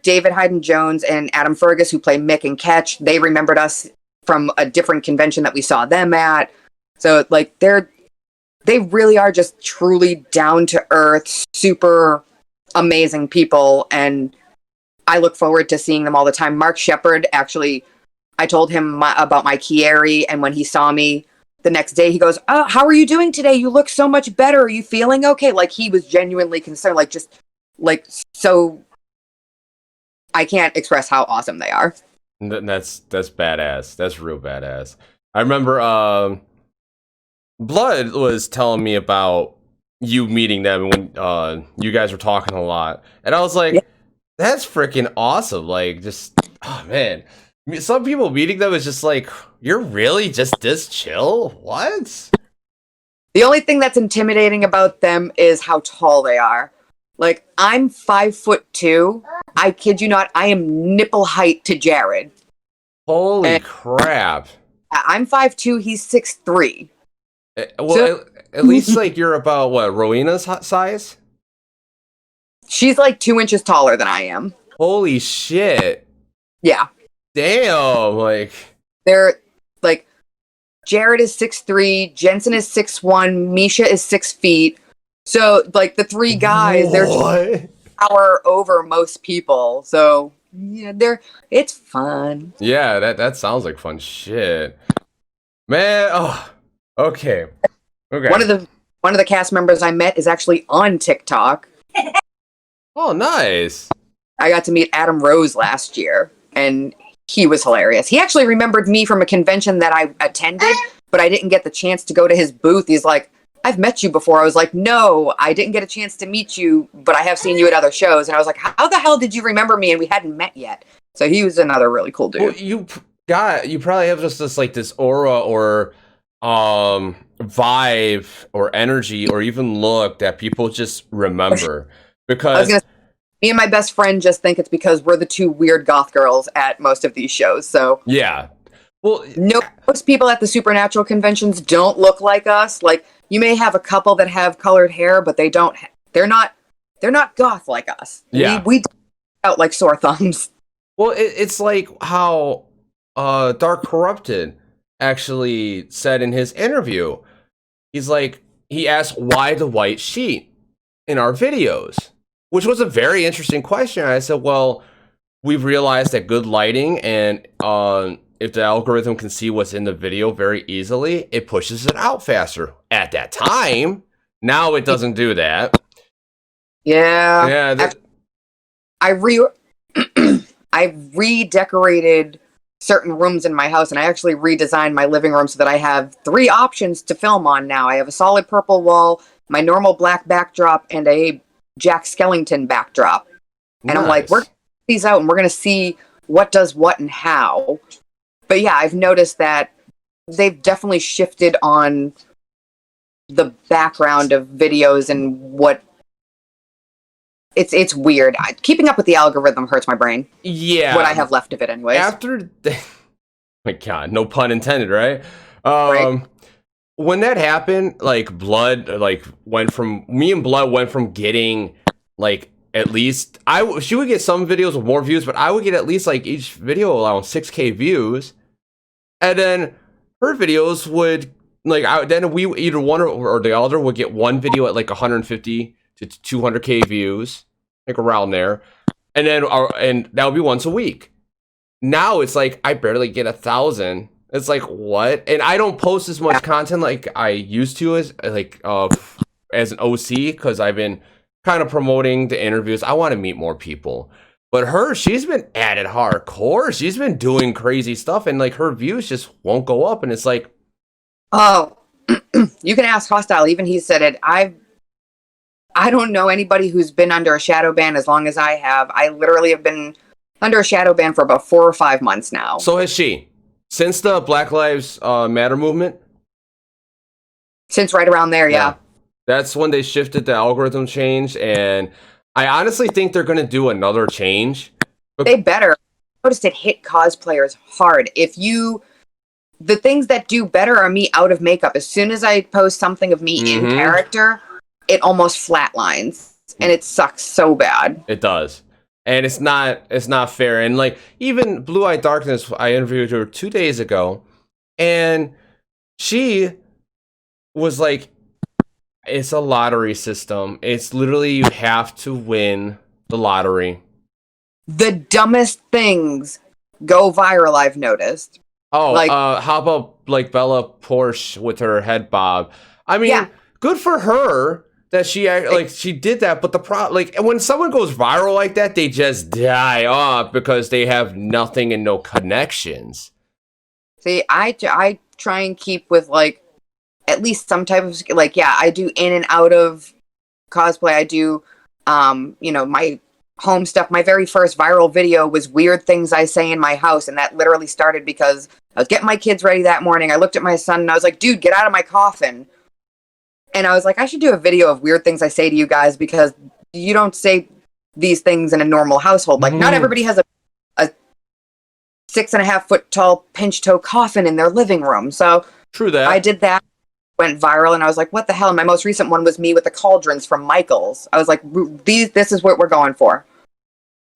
David Hayden-Jones and Adam Fergus, who play Mick and Ketch, they remembered us from a different convention that we saw them at. So, like, they really are just truly down-to-earth, super amazing people, and I look forward to seeing them all the time. Mark Shepard actually I told him about my Kieri, and when he saw me the next day, he goes, "Oh, how are you doing today? You look so much better. Are you feeling okay?" Like, he was genuinely concerned, like, just, like, so I can't express how awesome they are. That's badass. That's real badass. I remember Blood was telling me about you meeting them when you guys were talking a lot, and I was like, Yeah. that's freaking awesome. Like, just, oh man, some people meeting them is just like, you're really just this chill? What? The only thing that's intimidating about them is how tall they are. Like, I'm 5'2". I kid you not, I am nipple height to Jared. Holy crap. I'm 5'2", he's 6'3". Well, So, at least, like, you're about, what, Rowena's size? she's like 2 inches taller than I am. Holy shit. Yeah. Damn, like... They're, like, Jared is 6'3", Jensen is 6'1", Misha is 6 feet. So, like, the three guys, they're just power over most people. So, yeah, it's fun. Yeah, that sounds like fun shit. Man, oh, okay. One of the cast members I met is actually on TikTok. Oh, nice. I got to meet Adam Rose last year, and he was hilarious. He actually remembered me from a convention that I attended, but I didn't get the chance to go to his booth. He's like, "I've met you before." I was like, "No, I didn't get a chance to meet you, but I have seen you at other shows." And I was like, "How the hell did you remember me?" And we hadn't met yet. So he was another really cool dude. Well, you probably have just this aura or vibe or energy or even look that people just remember. Because me and my best friend just think it's because we're the two weird goth girls at most of these shows. So yeah. Well, most people at the Supernatural conventions don't look like us. Like, you may have a couple that have colored hair, but they're not goth like us. Yeah. We out like sore thumbs. Well, it's like how Dark Corrupted actually said in his interview. He's like, he asked, why the white sheet in our videos? Which was a very interesting question. I said, well, we've realized that good lighting and if the algorithm can see what's in the video very easily, it pushes it out faster. At that time, now it doesn't do that. Yeah. Yeah. I redecorated certain rooms in my house, and I actually redesigned my living room so that I have 3 options to film on now. I have a solid purple wall, my normal black backdrop, and a Jack Skellington backdrop. And nice. I'm like, we're going to these out, and we're going to see what does what and how. But yeah, I've noticed that they've definitely shifted on the background of videos and what... It's weird. Keeping up with the algorithm hurts my brain. Yeah. What I have left of it, anyways. After... my God, no pun intended, right? Right? When that happened, like, Blood, like, me and Blood went from getting, like, at least... she would get some videos with more views, but I would get at least, like, each video around 6K views. And then her videos would... Like, then we, either one or the other, would get one video at, like, 150 to 200K views. Like, around there. And then and that would be once a week. Now it's like I barely get 1,000. It's like, what? And I don't post as much content like I used to as an OC, because I've been kind of promoting the interviews. I want to meet more people. But she's been at it hardcore. She's been doing crazy stuff, and like her views just won't go up. And it's like, oh, you can ask Hostile. Even he said it. I don't know anybody who's been under a shadow ban as long as I have. I literally have been under a shadow ban for about 4 or 5 months now. So has she. Since the Black Lives Matter movement? Since right around there, yeah. That's when they shifted the algorithm change, and I honestly think they're going to do another change. They better. I noticed it hit cosplayers hard. The things that do better are me out of makeup. As soon as I post something of me in character, it almost flatlines, and it sucks so bad. It does. And it's not fair. And like, even Blue Eye Darkness, I interviewed her 2 days ago, and she was like, it's a lottery system. It's literally, you have to win the lottery. The dumbest things go viral, I've noticed. Oh, Like, how about like Bella Porsche with her head bob? I mean, yeah. good for her that she did that. But when someone goes viral like that, they just die off because they have nothing and no connections. See, I try and keep with like at least some type of like, yeah, I do in and out of cosplay. I do, my home stuff. My very first viral video was weird things I say in my house, and that literally started because I was getting my kids ready that morning. I looked at my son and I was like, dude, get out of my coffin. And I was like, I should do a video of weird things I say to you guys because you don't say these things in a normal household. Like, not everybody has a 6.5 foot tall pinch toe coffin in their living room. So True that. I did that, went viral, and I was like, what the hell? And my most recent one was me with the cauldrons from Michael's. I was like, this is what we're going for.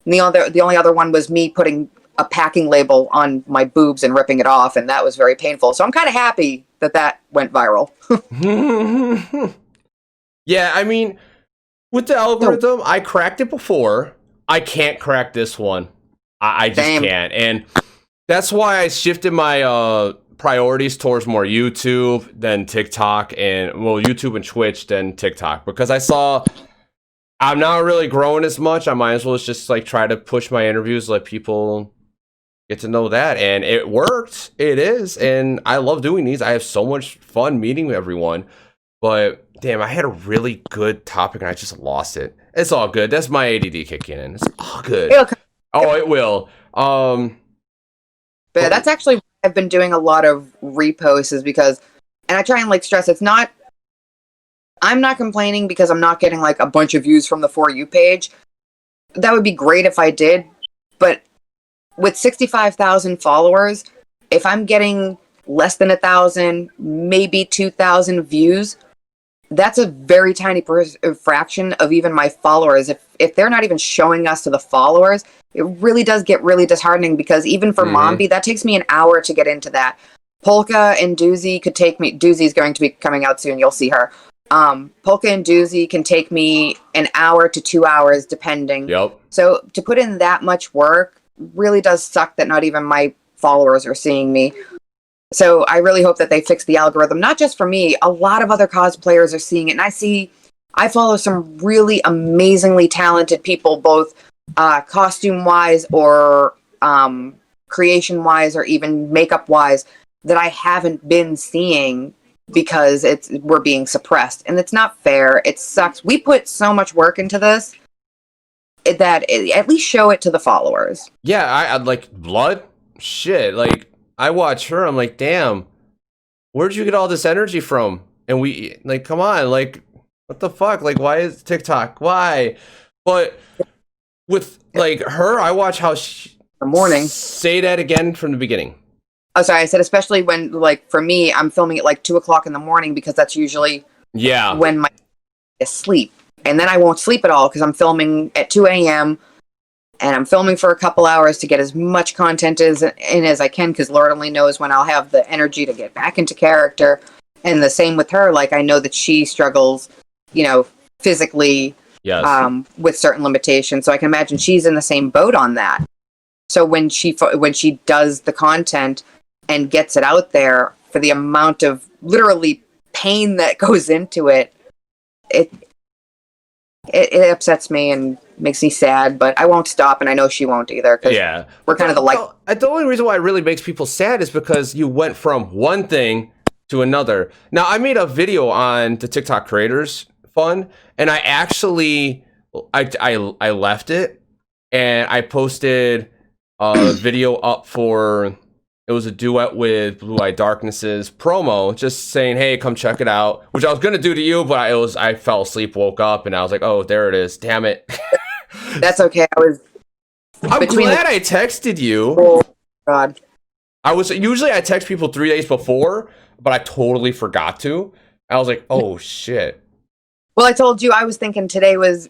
And the only other one was me putting a packing label on my boobs and ripping it off, and that was very painful. So I'm kind of happy that went viral. Yeah, I mean, with the algorithm, I cracked it before. I can't crack this one. I just can't. And that's why I shifted my priorities towards more YouTube than TikTok, and YouTube and Twitch than TikTok, because I saw I'm not really growing as much. I might as well just like try to push my interviews, let people get to know that. And it worked. It is. And I love doing these. I have so much fun meeting everyone. But damn, I had a really good topic and I just lost it. It's all good. That's my ADD kicking in. It's all good. Oh, it will. But that's actually why I've been doing a lot of reposts, is because, and I try and like stress, I'm not complaining because I'm not getting like a bunch of views from the For You page. That would be great if I did. But with 65,000 followers, if I'm getting less than 1,000, maybe 2,000 views, that's a very tiny fraction of even my followers. If they're not even showing us to the followers, it really does get really disheartening, because even for Mombi, that takes me an hour to get into that. Polka and Doozy could take me. Doozy's going to be coming out soon. You'll see her. Polka and Doozy can take me an hour to 2 hours, depending. Yep. So to put in that much work really does suck that not even my followers are seeing me. So I really hope that they fix the algorithm, not just for me. A lot of other cosplayers are seeing it, and I follow some really amazingly talented people, both costume-wise or creation-wise or even makeup-wise, that I haven't been seeing because we're being suppressed, and it's not fair. It sucks. We put so much work into this that at least show it to the followers. Yeah, I'd like blood. Shit, like I watch her. I'm like, damn, where'd you get all this energy from? And we like, come on, like, what the fuck? Like, why is TikTok? Why? But with like her, I watch how she. The morning. Say that again from the beginning. Oh, sorry. I said especially when, like, for me, I'm filming at like 2:00 in the morning, because that's usually when my asleep, and then I won't sleep at all because I'm filming at 2 a.m. and I'm filming for a couple hours to get as much content in as I can, because Lord only knows when I'll have the energy to get back into character. And the same with her. Like, I know that she struggles, physically, with certain limitations. So I can imagine she's in the same boat on that. So when she does the content and gets it out there, for the amount of literally pain that goes into it, it upsets me and makes me sad. But I won't stop, and I know she won't either. Yeah, we're kind of the only reason why it really makes people sad is because you went from one thing to another. Now, I made a video on the TikTok Creators Fund, and I actually I left it, and I posted a video up for, it was a duet with Blue Eye Darkness's promo, just saying, hey, come check it out, which I was gonna do to you, but I fell asleep, woke up, and I was like, oh, there it is, damn it. That's okay. I'm glad I texted you. Oh God. Usually I text people 3 days before, but I totally forgot to. I was like, oh shit. Well, I told you I was thinking today was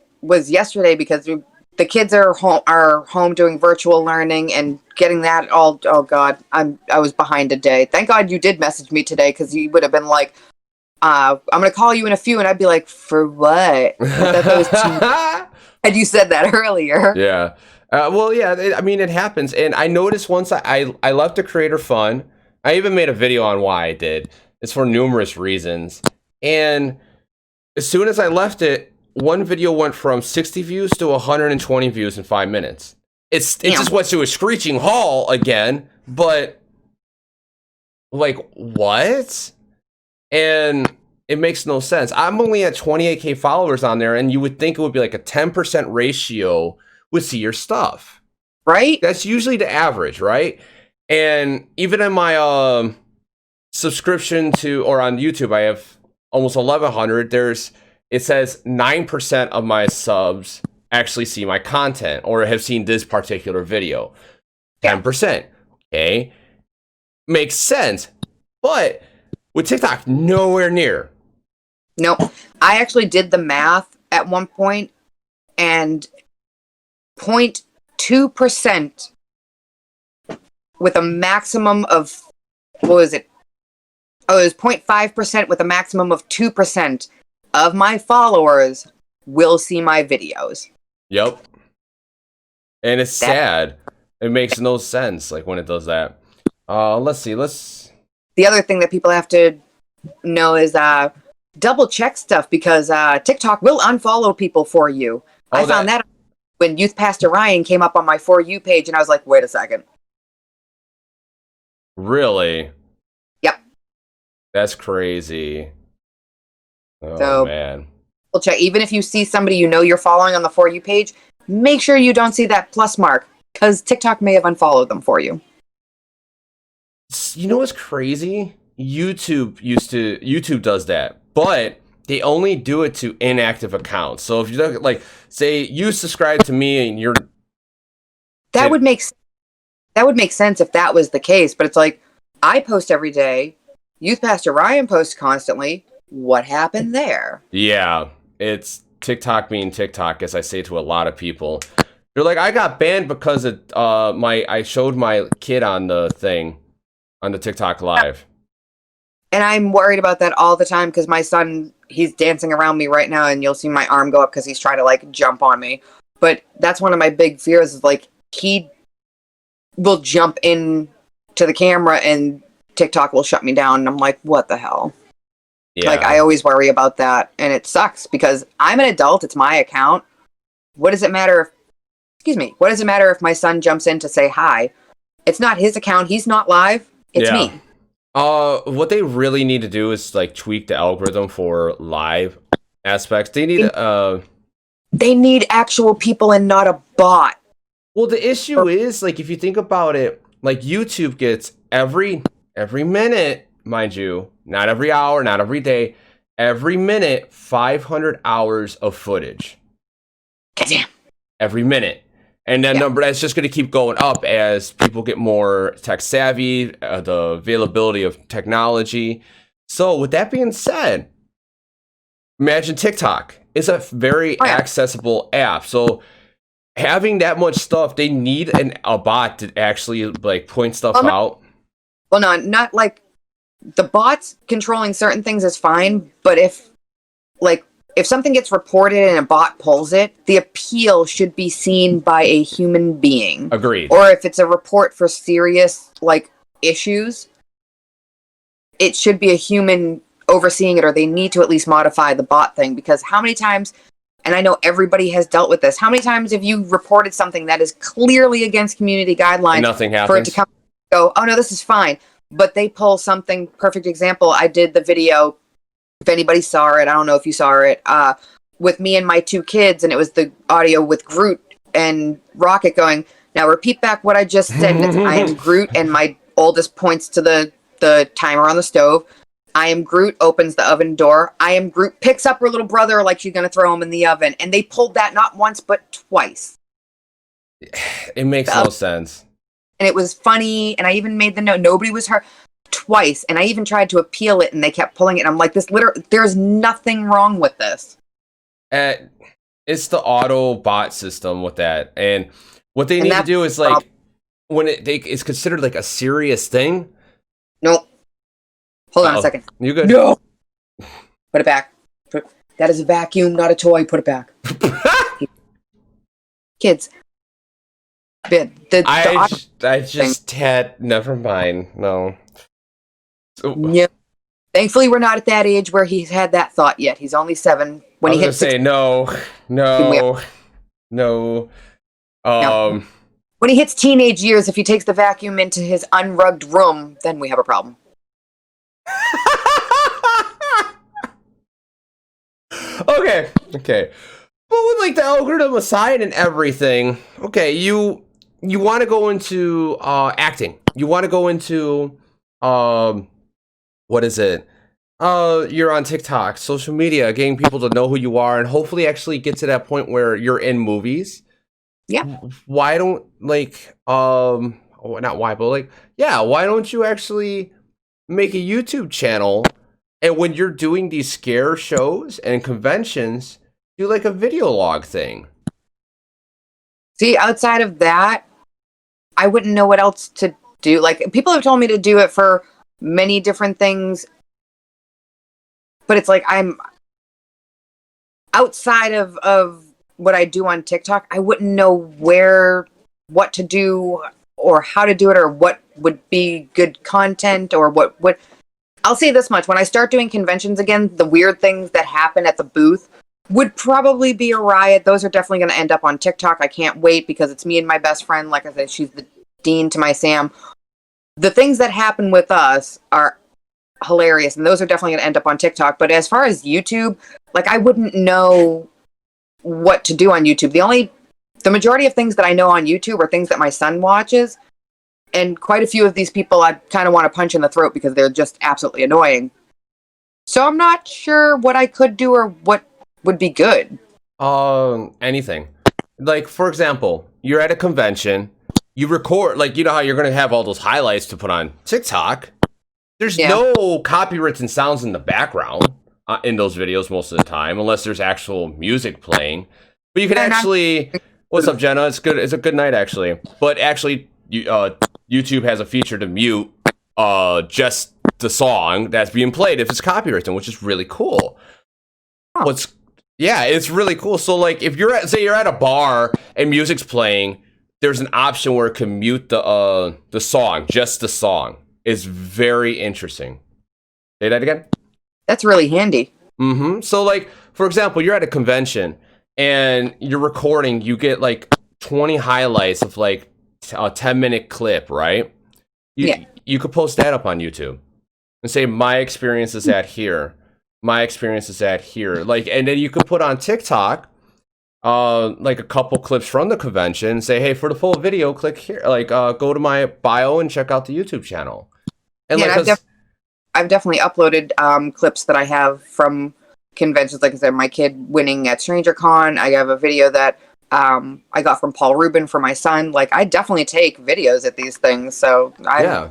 yesterday, because the kids are home doing virtual learning and getting that all. Oh God, I was behind a day. Thank God you did message me today, because you would have been like, I'm gonna call you in a few, and I'd be like, for what? I thought that was too. And you said that earlier. Yeah. Well, yeah, I mean, it happens. And I noticed once I left the creator fun. I even made a video on why I did. It's for numerous reasons. And as soon as I left it, one video went from 60 views to 120 views in 5 minutes. It just went to a screeching halt again, but like, what? And it makes no sense. I'm only at 28K followers on there, and you would think it would be like a 10% ratio would see your stuff. Right? That's usually the average, right? And even in my subscription to, or on YouTube, I have almost 1,100. It says 9% of my subs actually see my content or have seen this particular video. 10%. Okay. Makes sense. But with TikTok, nowhere near. Nope. I actually did the math at one point, and 0.2% with a maximum of, what was it? Oh, it was 0.5% with a maximum of 2% of my followers will see my videos. Yep. And it's sad. It makes no sense, like, when it does that. Let's see. The other thing that people have to know is double check stuff, because TikTok will unfollow people for you. I found that when Youth Pastor Ryan came up on my For You page, and I was like, wait a second. Really? Yep. That's crazy. Oh, so, man. We'll check. Even if you see somebody you know you're following on the For You page, make sure you don't see that plus mark, because TikTok may have unfollowed them for you. You know what's crazy? YouTube does that, but they only do it to inactive accounts. So if you look at, like, say you subscribe to me and you're... That would make sense if that was the case, but it's like, I post every day. Youth Pastor Ryan posts constantly. What happened there? Yeah, it's TikTok being TikTok, as I say to a lot of people. They're like, I got banned because I showed my kid on the thing, on the TikTok live. And I'm worried about that all the time, because my son, he's dancing around me right now, and you'll see my arm go up because he's trying to, like, jump on me. But that's one of my big fears, is, like, he will jump in to the camera and TikTok will shut me down. And I'm like, what the hell? Yeah. Like, I always worry about that, and it sucks because I'm an adult. It's my account. What does it matter if my son jumps in to say hi? It's not his account. He's not live. It's me. What they really need to do is, like, tweak the algorithm for live aspects. They need actual people and not a bot. Well, the issue is, like, if you think about it, like, YouTube gets every minute, mind you, not every hour, not every day, every minute, 500 hours of footage. Goddamn. Every minute. And that number, that's just going to keep going up as people get more tech savvy, the availability of technology. So with that being said, imagine TikTok. It's a very accessible app. So having that much stuff, they need a bot to actually, like, point stuff out. Well, no, not like the bots controlling certain things is fine, but if something gets reported and a bot pulls it, the appeal should be seen by a human being. Agreed. Or if it's a report for serious, like, issues, it should be a human overseeing it, or they need to at least modify the bot thing, because how many times, and I know everybody has dealt with this, how many times have you reported something that is clearly against community guidelines and nothing happens? For it to come and go, oh no, this is fine, but they pull something. Perfect example, I did the video, if anybody saw it, I don't know if you saw it, with me and my 2 kids, and it was the audio with Groot and Rocket going, now repeat back what I just said, and it's, I am Groot, and my oldest points to the timer on the stove. I am Groot opens the oven door. I am Groot picks up her little brother like she's going to throw him in the oven. And they pulled that not once, but twice. It makes no sense. And it was funny. And I even made the note, nobody was hurt. Twice. And I even tried to appeal it, and they kept pulling it. And I'm like, there's nothing wrong with this. It's the auto bot system with that. And what they need to do is, like, when it's considered like a serious thing. Nope. Hold on a second. You good? No. Put it back. That is a vacuum, not a toy. Put it back. Kids, I just had, never mind. No. So, yeah. Thankfully, we're not at that age where he's had that thought yet. He's only 7. When I he was gonna hits say 16, no. no. When he hits teenage years, if he takes the vacuum into his unrugged room, then we have a problem. Okay. But with like the algorithm aside and everything, okay, you want to go into acting. You want to go into what is it? You're on TikTok, social media, getting people to know who you are, and hopefully actually get to that point where you're in movies. Yeah. Why don't not why, but like, yeah, why don't you actually make a YouTube channel, and when you're doing these scare shows and conventions, do like a video log thing? See, outside of that, I wouldn't know what else to do. Like, people have told me to do it for many different things, but it's like I'm outside of what I do on TikTok. I wouldn't know what to do or how to do it or what would be good content or what. I'll say this much. When I start doing conventions again, the weird things that happen at the booth would probably be a riot. Those are definitely going to end up on TikTok. I can't wait because it's me and my best friend. Like I said, she's the Dean to my Sam. The things that happen with us are hilarious, and those are definitely going to end up on TikTok. But as far as YouTube, like, I wouldn't know what to do on YouTube. The majority of things that I know on YouTube are things that my son watches, and quite a few of these people I kind of want to punch in the throat because they're just absolutely annoying. So I'm not sure what I could do or what would be good. Anything. Like, for example, you're at a convention, you record, like, you know how you're going to have all those highlights to put on TikTok. There's no copywritten sounds in the background in those videos most of the time, unless there's actual music playing. But you can actually, what's up, Jenna? It's good. It's a good night, actually. But actually, YouTube has a feature to mute just the song that's being played if it's copywritten, which is really cool. It's really cool. So, like, if you're say you're at a bar and music's playing, there's an option where it can mute the song, just the song. It's very interesting. Say that again? That's really handy. Mm-hmm. So, like, for example, you're at a convention and you're recording, you get like 20 highlights of like a 10-minute clip, right? You could post that up on YouTube and say, my experience is at here. My experience is at here. Like, and then you could put on TikTok like a couple clips from the convention and say, hey, for the full video, click here. Like, go to my bio and check out the YouTube channel. And I've definitely uploaded clips that I have from conventions. Like I said, my kid winning at StrangerCon. I have a video that I got from Paul Rubin for my son. Like, I definitely take videos at these things. So I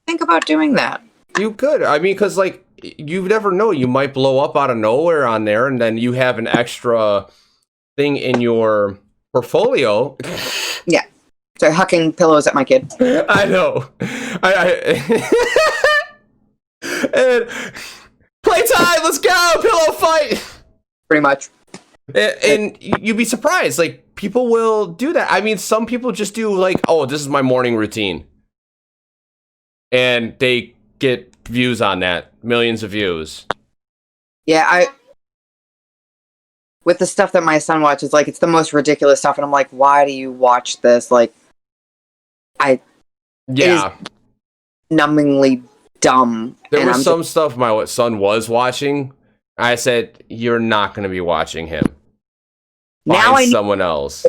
think about doing that. You could. I mean, because, like, you never know. You might blow up out of nowhere on there, and then you have an extra thing in your portfolio. Yeah. So hucking pillows at my kid. I know. And playtime, let's go, pillow fight. Pretty much. And you'd be surprised, like, people will do that. I mean, some people just do like, oh, this is my morning routine, and they get views on that, millions of views. Yeah, with the stuff that my son watches, like, it's the most ridiculous stuff, and I'm like, why do you watch this? Like, it is numbingly dumb. There was some stuff my son was watching. I said, you're not going to be watching him. Find someone else.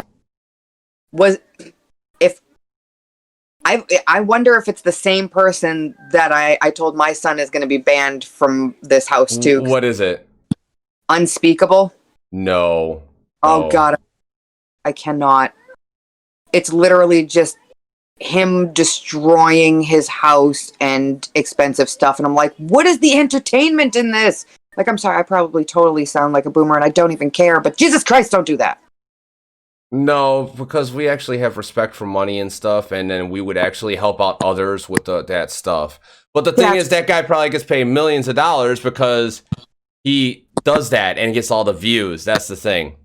I wonder if it's the same person that I told my son is going to be banned from this house too. What is it? Unspeakable? No. Oh God, I cannot. It's literally just him destroying his house and expensive stuff, and I'm like, what is the entertainment in this? Like, I'm sorry, I probably totally sound like a boomer and I don't even care, but Jesus Christ, don't do that. No, because we actually have respect for money and stuff, and then we would actually help out others with that stuff. But the thing is, that guy probably gets paid millions of dollars because he does that and gets all the views. That's the thing.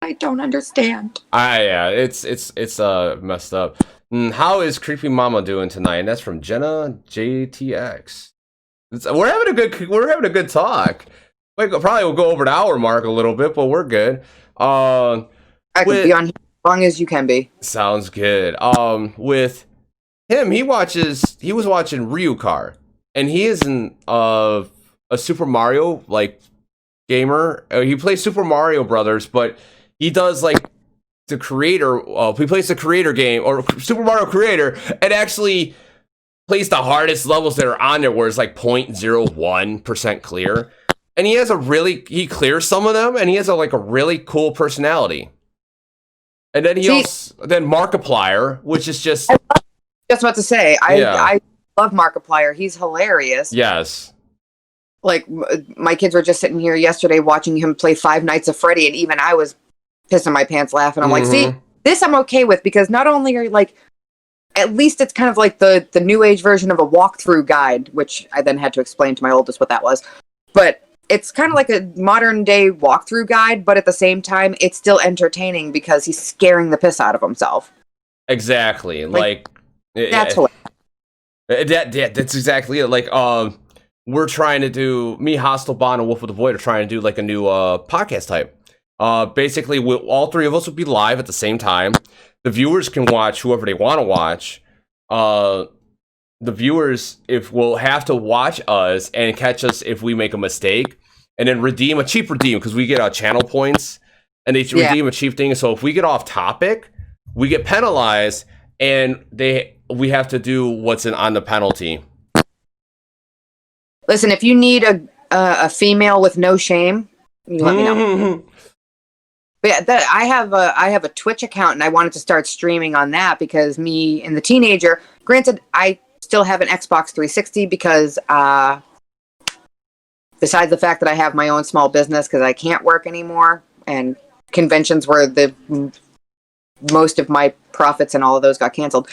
I don't understand. Yeah, it's messed up. How is Creepy Mama doing tonight? And that's from Jenna JTX. We're having a good talk. We probably will go over the hour mark a little bit, but we're good. I can be on here as long as you can be. Sounds good. With him, he was watching Ryukar, and he is a Super Mario like gamer. He plays Super Mario Brothers, but he does like the creator. He plays the creator game or Super Mario Creator, and actually plays the hardest levels that are on there, where it's like 0.01% clear. And he clears some of them, and he has a really cool personality. And then then Markiplier, which is just about to say, I love Markiplier. He's hilarious. Yes. Like, my kids were just sitting here yesterday watching him play Five Nights at Freddy, and even I was pissing my pants laughing. I'm like, see, this I'm okay with, because not only are you like, at least it's kind of like the new age version of a walkthrough guide, which I then had to explain to my oldest what that was. But it's kind of like a modern day walkthrough guide, but at the same time, it's still entertaining because he's scaring the piss out of himself. Exactly. That's hilarious. That's exactly it. Like, we're trying to do, me, Hostile Bond, and Wolf of the Void are trying to do like a new podcast type. Basically, all three of us will be live at the same time. The viewers can watch whoever they want to watch. The viewers will have to watch us and catch us if we make a mistake, and then redeem a cheap redeem, because we get channel points, and they redeem a cheap thing. So if we get off topic, we get penalized, and we have to do what's on the penalty. Listen, if you need a female with no shame, you let me know. But yeah, I have a Twitch account, and I wanted to start streaming on that because me and the teenager. Granted, I still have an Xbox 360 because besides the fact that I have my own small business because I can't work anymore, and conventions were the most of my profits, and all of those got canceled.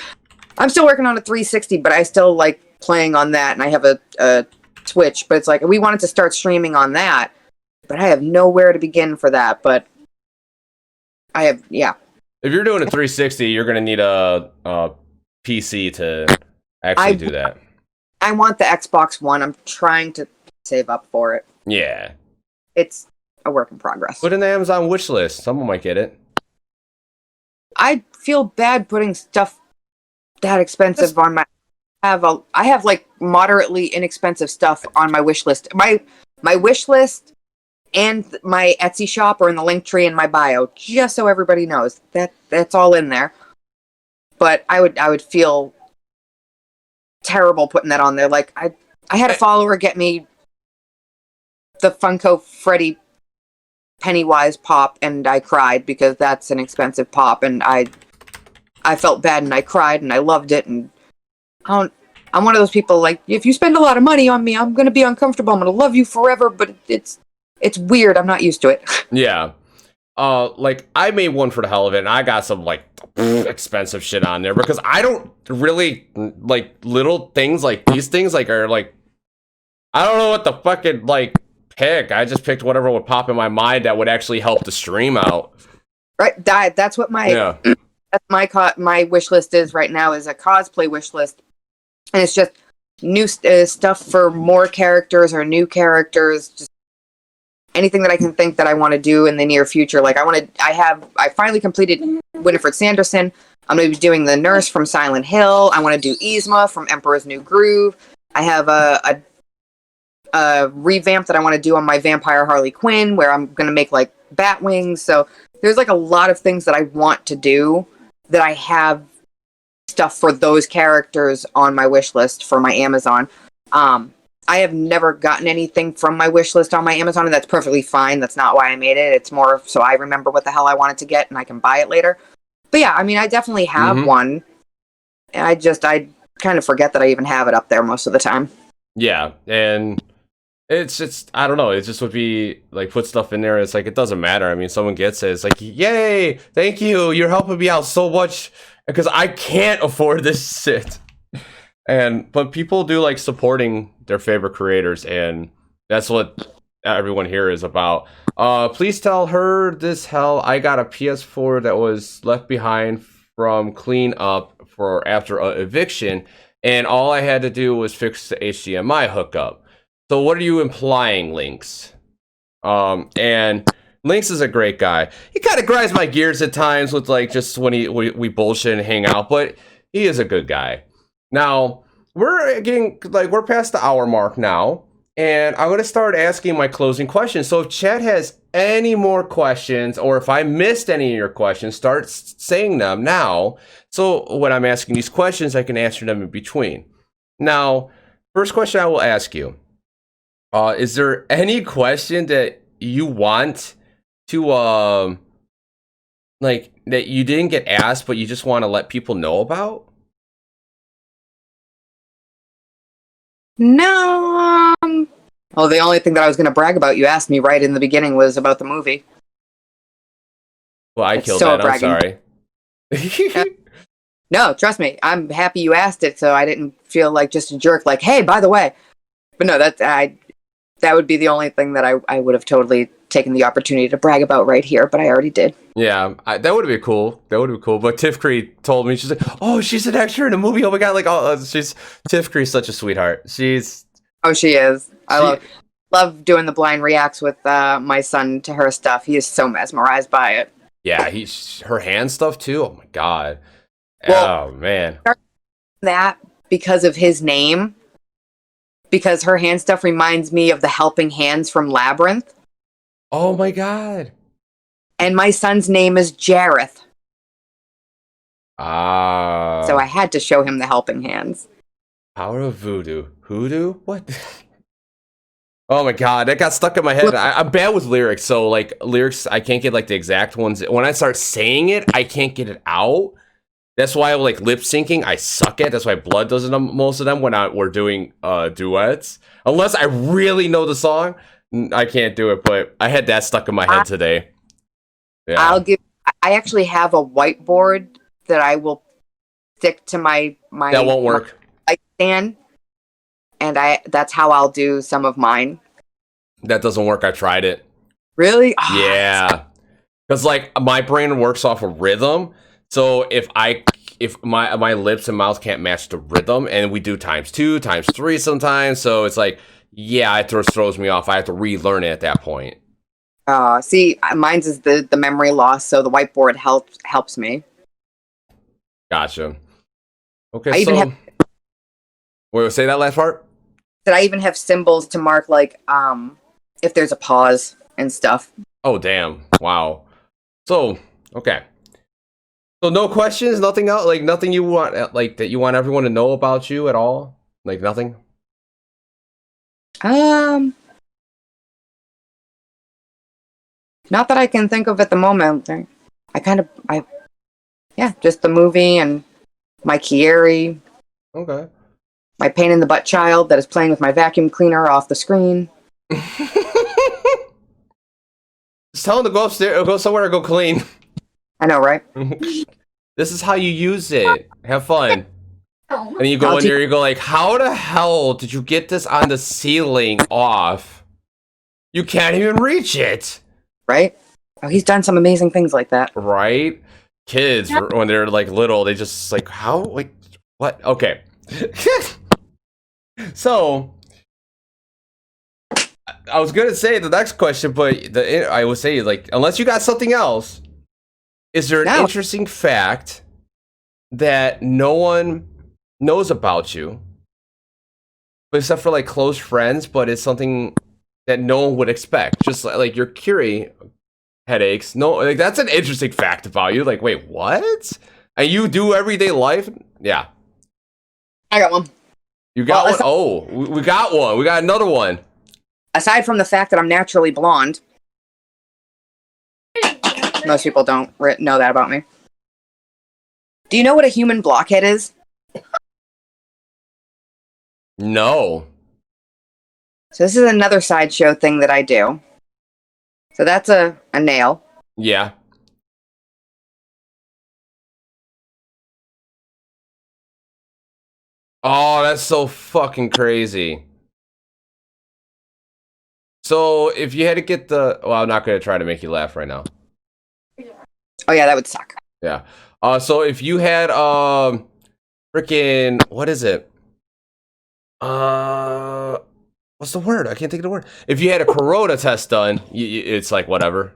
I'm still working on a 360, but I still like playing on that, and I have a Twitch. But it's like we wanted to start streaming on that, but I have nowhere to begin for that. But I have, If you're doing a 360, you're gonna need a PC to actually do that. I want the Xbox One. I'm trying to save up for it. Yeah. It's a work in progress. Put in the Amazon wish list. Someone might get it. I feel bad putting stuff that expensive on my. I have like moderately inexpensive stuff on my wish list. My wish list and my Etsy shop are in the link tree in my bio, just so everybody knows that's all in there. But I would feel terrible putting that on there. Like I had a follower get me the Funko Freddy Pennywise pop, and I cried because that's an expensive pop, and I felt bad, and I cried, and I loved it, and I'm one of those people, like, if you spend a lot of money on me, I'm gonna be uncomfortable. I'm gonna love you forever, but it's weird. I'm not used to it. Yeah. Like, I made one for the hell of it, and I got some, like, expensive shit on there, because I don't really, like, little things like these things, like, are, like, I don't know what the fucking, like, pick. I just picked whatever would pop in my mind that would actually help the stream out. Right. That's what my my wish list is right now, is a cosplay wish list. And it's just new stuff for more characters or new characters, just anything that I can think that I want to do in the near future. Like I finally completed Winifred Sanderson. I'm going to be doing the nurse from Silent Hill. I want to do Yzma from Emperor's New Groove. I have a revamp that I want to do on my Vampire Harley Quinn, where I'm going to make like bat wings. So there's like a lot of things that I want to do that I have stuff for those characters on my wish list for my Amazon. I have never gotten anything from my wish list on my Amazon, and that's perfectly fine. That's not why I made it. It's more so I remember what the hell I wanted to get, and I can buy it later. But yeah, I mean, I definitely have one. And I kind of forget that I even have it up there most of the time. Yeah, and it's just, I don't know, it just would be, like, put stuff in there, it's like, it doesn't matter. I mean, someone gets it, it's like, yay, thank you, you're helping me out so much, because I can't afford this shit. But people do like supporting their favorite creators, and that's everyone here is about. Please tell her this hell. I got a PS4 that was left behind from clean up for after a eviction, and all I had to do was fix the HDMI hookup. So what are you implying, Lynx? And Lynx is a great guy. He kind of grinds my gears at times with like just when we bullshit and hang out, but he is a good guy. Now we're past the hour mark now, and I'm gonna start asking my closing questions. So if Chad has any more questions, or if I missed any of your questions, start saying them now. So when I'm asking these questions, I can answer them in between. Now, first question I will ask you. Is there any question that you want to like that you didn't get asked but you just want to let people know about? No. Well, the only thing that I was going to brag about, you asked me right in the beginning, was about the movie. Well, I killed that. I'm sorry. No, trust me. I'm happy you asked it, so I didn't feel like just a jerk. Like, hey, by the way. But no, that would be the only thing that I would have totally taken the opportunity to brag about right here, but I already did. Yeah, that would have been cool. That would have been cool. But Tiff Cree told me, she's like, "Oh, she's an extra in a movie. Oh my god!" Like, Tiff Cree's such a sweetheart. She is. I love doing the blind reacts with my son to her stuff. He is so mesmerized by it. Yeah, her hand stuff too. Oh my god. Well, oh man. That because of his name. Because her hand stuff reminds me of the helping hands from Labyrinth. Oh my god. And my son's name is Jareth. Ah. So I had to show him the helping hands. Power of voodoo. Hoodoo? What? Oh my god, that got stuck in my head. I'm bad with lyrics, so like lyrics, I can't get like the exact ones. When I start saying it, I can't get it out. That's why like lip syncing, I suck at. That's why Blood does it most of them when we're doing duets. Unless I really know the song, I can't do it. But I had that stuck in my head today. Yeah. I actually have a whiteboard that I will stick to my that won't work. Light stand, and that's how I'll do some of mine. That doesn't work. I tried it. Really? Yeah. Because like my brain works off of rhythm. So if my lips and mouth can't match the rhythm, and we do ×2, ×3 sometimes, so it's like, yeah, it throws me off. I have to relearn it at that point. See, mine's is the memory loss, so the whiteboard helps me. Gotcha. Okay, wait, say that last part? That I even have symbols to mark, like, if there's a pause and stuff. Oh, damn. Wow. So, okay. So no questions, nothing else, like nothing you want, like that you want everyone to know about you at all, like nothing. Not that I can think of at the moment. Just the movie and my Kieri. Okay. My pain in the butt child that is playing with my vacuum cleaner off the screen. Just tell him to go upstairs, or go somewhere, or go clean. I know, right? This is how you use it. Have fun. And you go in there, you go like, how the hell did you get this on the ceiling off? You can't even reach it. Right? Oh, he's done some amazing things like that. Right? Kids, when they're like little, they just like, how? Like, what? Okay. So, I was going to say the next question, but I would say, like, unless you got something else, is there an interesting fact that no one knows about you, but except for like close friends, but it's something that no one would expect? Just like your Curie headaches. No, like that's an interesting fact about you. Like, wait, what? And you do everyday life? Yeah. I got one. You got one? Oh, we got one. We got another one. Aside from the fact that I'm naturally blonde. Most people don't know that about me. Do you know what a human blockhead is? No. So this is another sideshow thing that I do. So that's a nail. Yeah. Oh, that's so fucking crazy. So if you had to get the, well, I'm not going to try to make you laugh right now. Oh yeah, that would suck. Yeah. So if you had freaking, what is it? What's the word? I can't think of the word. If you had a corona test done, it's like whatever.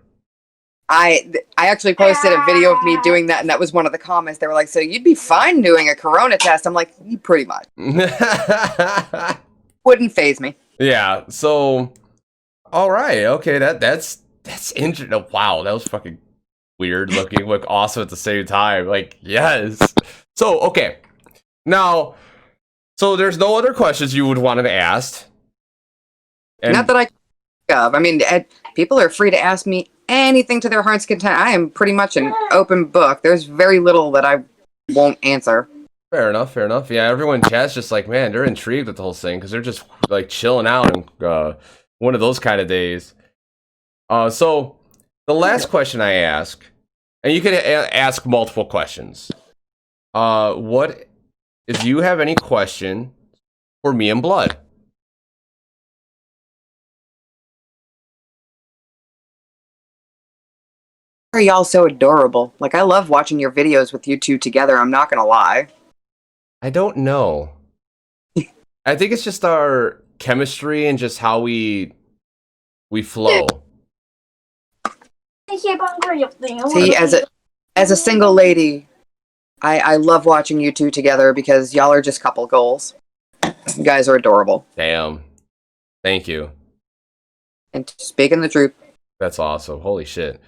I actually posted a video of me doing that, and that was one of the comments. They were like, "So you'd be fine doing a corona test?" I'm like, "Pretty much." Wouldn't phase me. Yeah. So, all right. Okay. That's interesting. Wow, that was fucking weird looking, like awesome at the same time. Like, yes. So, okay. Now, so there's no other questions you would want to ask. And not that I think of. I mean, people are free to ask me anything to their heart's content. I am pretty much an open book. There's very little that I won't answer. Fair enough, fair enough. Yeah, everyone in chat's just like, man, they're intrigued with the whole thing because they're just like chilling out and one of those kind of days. So the last question I ask, and you can ask multiple questions. What if you have any question for me and Blood? Are y'all so adorable? Like, I love watching your videos with you two together. I'm not gonna lie. I don't know. I think it's just our chemistry and just how we flow. See, as a single lady, I love watching you two together because y'all are just couple goals. You guys are adorable. Damn. Thank you. And speaking the truth. That's awesome. Holy shit.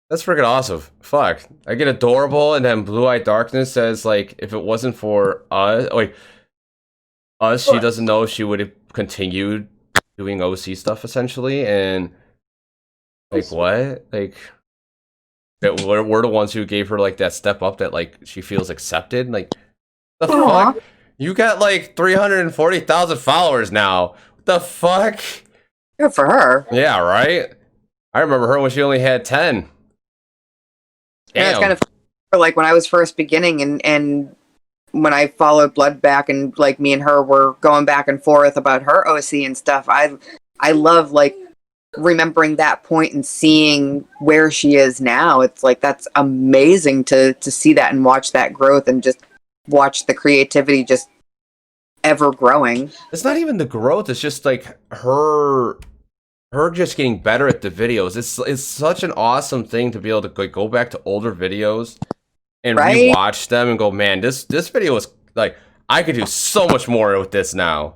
That's freaking awesome. Fuck. I get adorable, and then Blue Eye Darkness says, like, if it wasn't for us, she doesn't know if she would have continued doing OC stuff, essentially. And, like, what? Like, that we're the ones who gave her, like, that step up that, like, she feels accepted. Like, the fuck? You got, like, 340,000 followers now. What the fuck? Good for her. Yeah, right? I remember her when she only had 10. Yeah, it's kind of like when I was first beginning and when I followed Blood back and like me and her were going back and forth about her OC and stuff. I love like remembering that point and seeing where she is now. It's like that's amazing to see that and watch that growth and just watch the creativity just ever growing. It's not even the growth, it's just like her just getting better at the videos. It's such an awesome thing to be able to like, go back to older videos and rewatch them and go, man, this video is like, I could do so much more with this now.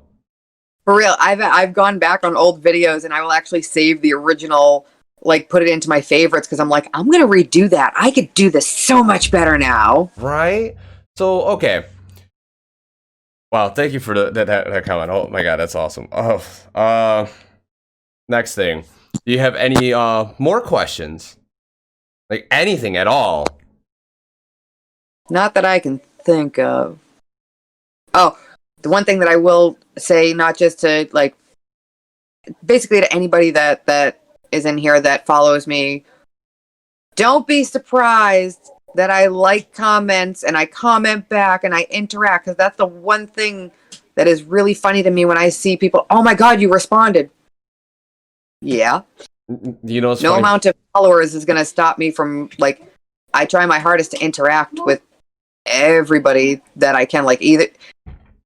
For real, I've gone back on old videos and I will actually save the original, like put it into my favorites because I'm like, I'm gonna redo that. I could do this so much better now. Right? So okay. Wow, thank you for that comment. Oh my god, that's awesome. Next thing. Do you have any more questions? Like anything at all? Not that I can think of. Oh, the one thing that I will say, not just to like, basically to anybody that is in here that follows me, don't be surprised that I like comments and I comment back and I interact, because that's the one thing that is really funny to me when I see people, oh my god, you responded. Yeah. You know, no amount of followers is going to stop me from, like, I try my hardest to interact with everybody that I can, like, even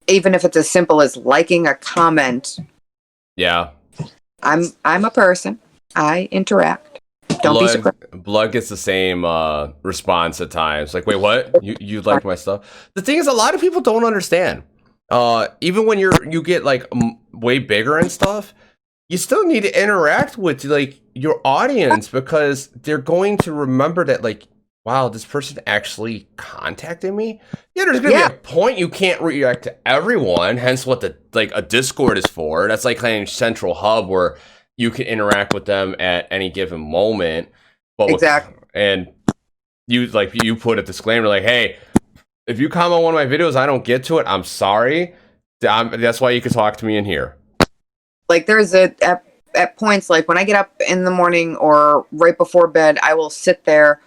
if it's as simple as liking a comment. Yeah. I'm a person. I interact. Don't be surprised. Blood gets the same response at times. Like, wait, what? You like my stuff? The thing is, a lot of people don't understand. Even when you get like way bigger and stuff, you still need to interact with like your audience because they're going to remember that, like, wow, this person actually contacted me. Yeah, there's gonna be a point you can't react to everyone. Hence, what a Discord is for. That's like kind of central hub where you can interact with them at any given moment. But exactly. And you put a disclaimer like, hey, if you comment on one of my videos, I don't get to it, I'm sorry. That's why you can talk to me in here. Like there's at points, like when I get up in the morning or right before bed, I will sit there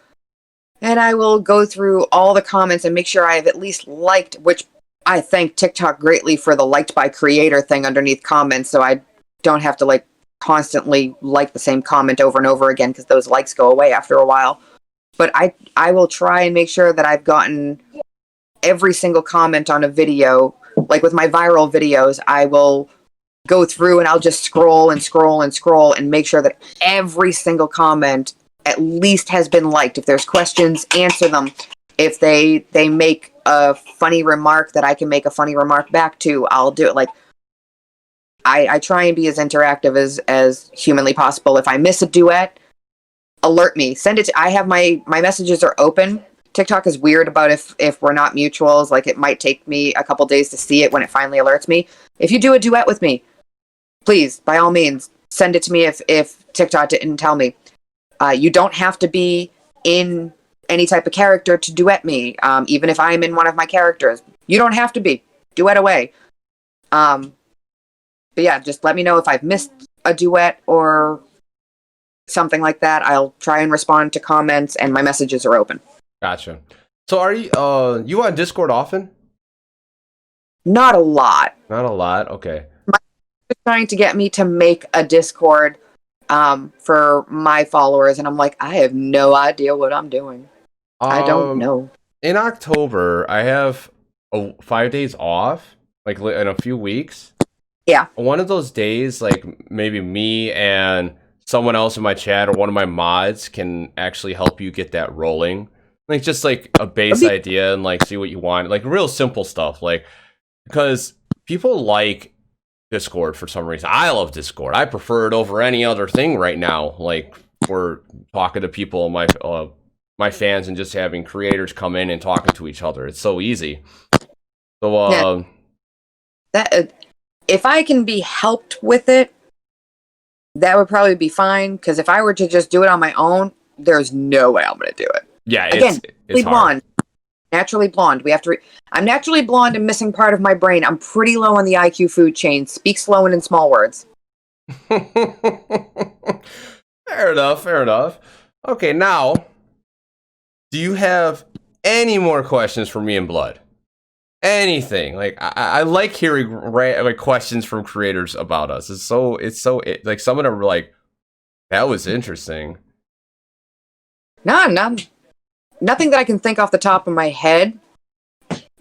and I will go through all the comments and make sure I have at least liked, which I thank TikTok greatly for the liked by creator thing underneath comments. So I don't have to like constantly like the same comment over and over again because those likes go away after a while. But I will try and make sure that I've gotten every single comment on a video. Like with my viral videos, I will go through and I'll just scroll and scroll and scroll and make sure that every single comment at least has been liked. If there's questions, answer them. If they make a funny remark that I can make a funny remark back to, I'll do it. Like, I try and be as interactive as humanly possible. If I miss a duet, alert me. Send it to, I have my messages are open. TikTok is weird about if we're not mutuals. Like, it might take me a couple days to see it when it finally alerts me. If you do a duet with me, please, by all means, send it to me if TikTok didn't tell me. You don't have to be in any type of character to duet me. Even if I'm in one of my characters, you don't have to be. Duet away. But yeah, just let me know if I've missed a duet or something like that. I'll try and respond to comments, and my messages are open. Gotcha. So are you on Discord often? Not a lot. Not a lot. Okay. Trying to get me to make a Discord for my followers, and I'm like, I have no idea what I'm doing. I don't know. In October, I have 5 days off, like in a few weeks. Yeah. One of those days, like maybe me and someone else in my chat or one of my mods can actually help you get that rolling. Like just like a base idea and like see what you want. Like real simple stuff. Like, because people like Discord for some reason. I love Discord. I prefer it over any other thing right now. Like for talking to people, my fans, and just having creators come in and talking to each other. It's so easy. So that if I can be helped with it, that would probably be fine. Because if I were to just do it on my own, there's no way I'm going to do it. Yeah, again, it's blonde. Naturally blonde. We have to. I'm naturally blonde and missing part of my brain. I'm pretty low on the IQ food chain. Speak slow and in small words. Fair enough. Fair enough. Okay, now, do you have any more questions for me and Blood? Anything? Like I like hearing like questions from creators about us. It's so like some of them were like, that was interesting. No, nothing that I can think off the top of my head.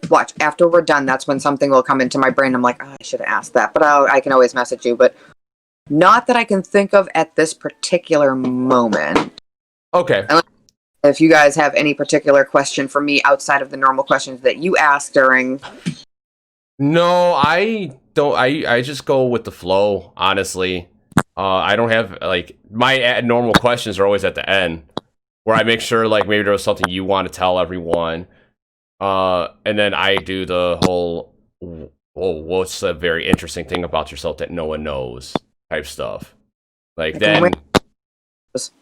Watch, after we're done, that's when something will come into my brain. I'm like, oh, I should have asked that, but I can always message you. But not that I can think of at this particular moment. Okay. If you guys have any particular question for me outside of the normal questions that you ask during. No, I don't. I just go with the flow, honestly. I don't have, like, my normal questions are always at the end, where I make sure, like, maybe there was something you want to tell everyone. And then I do the whole, what's a very interesting thing about yourself that no one knows type stuff. Like, then. Say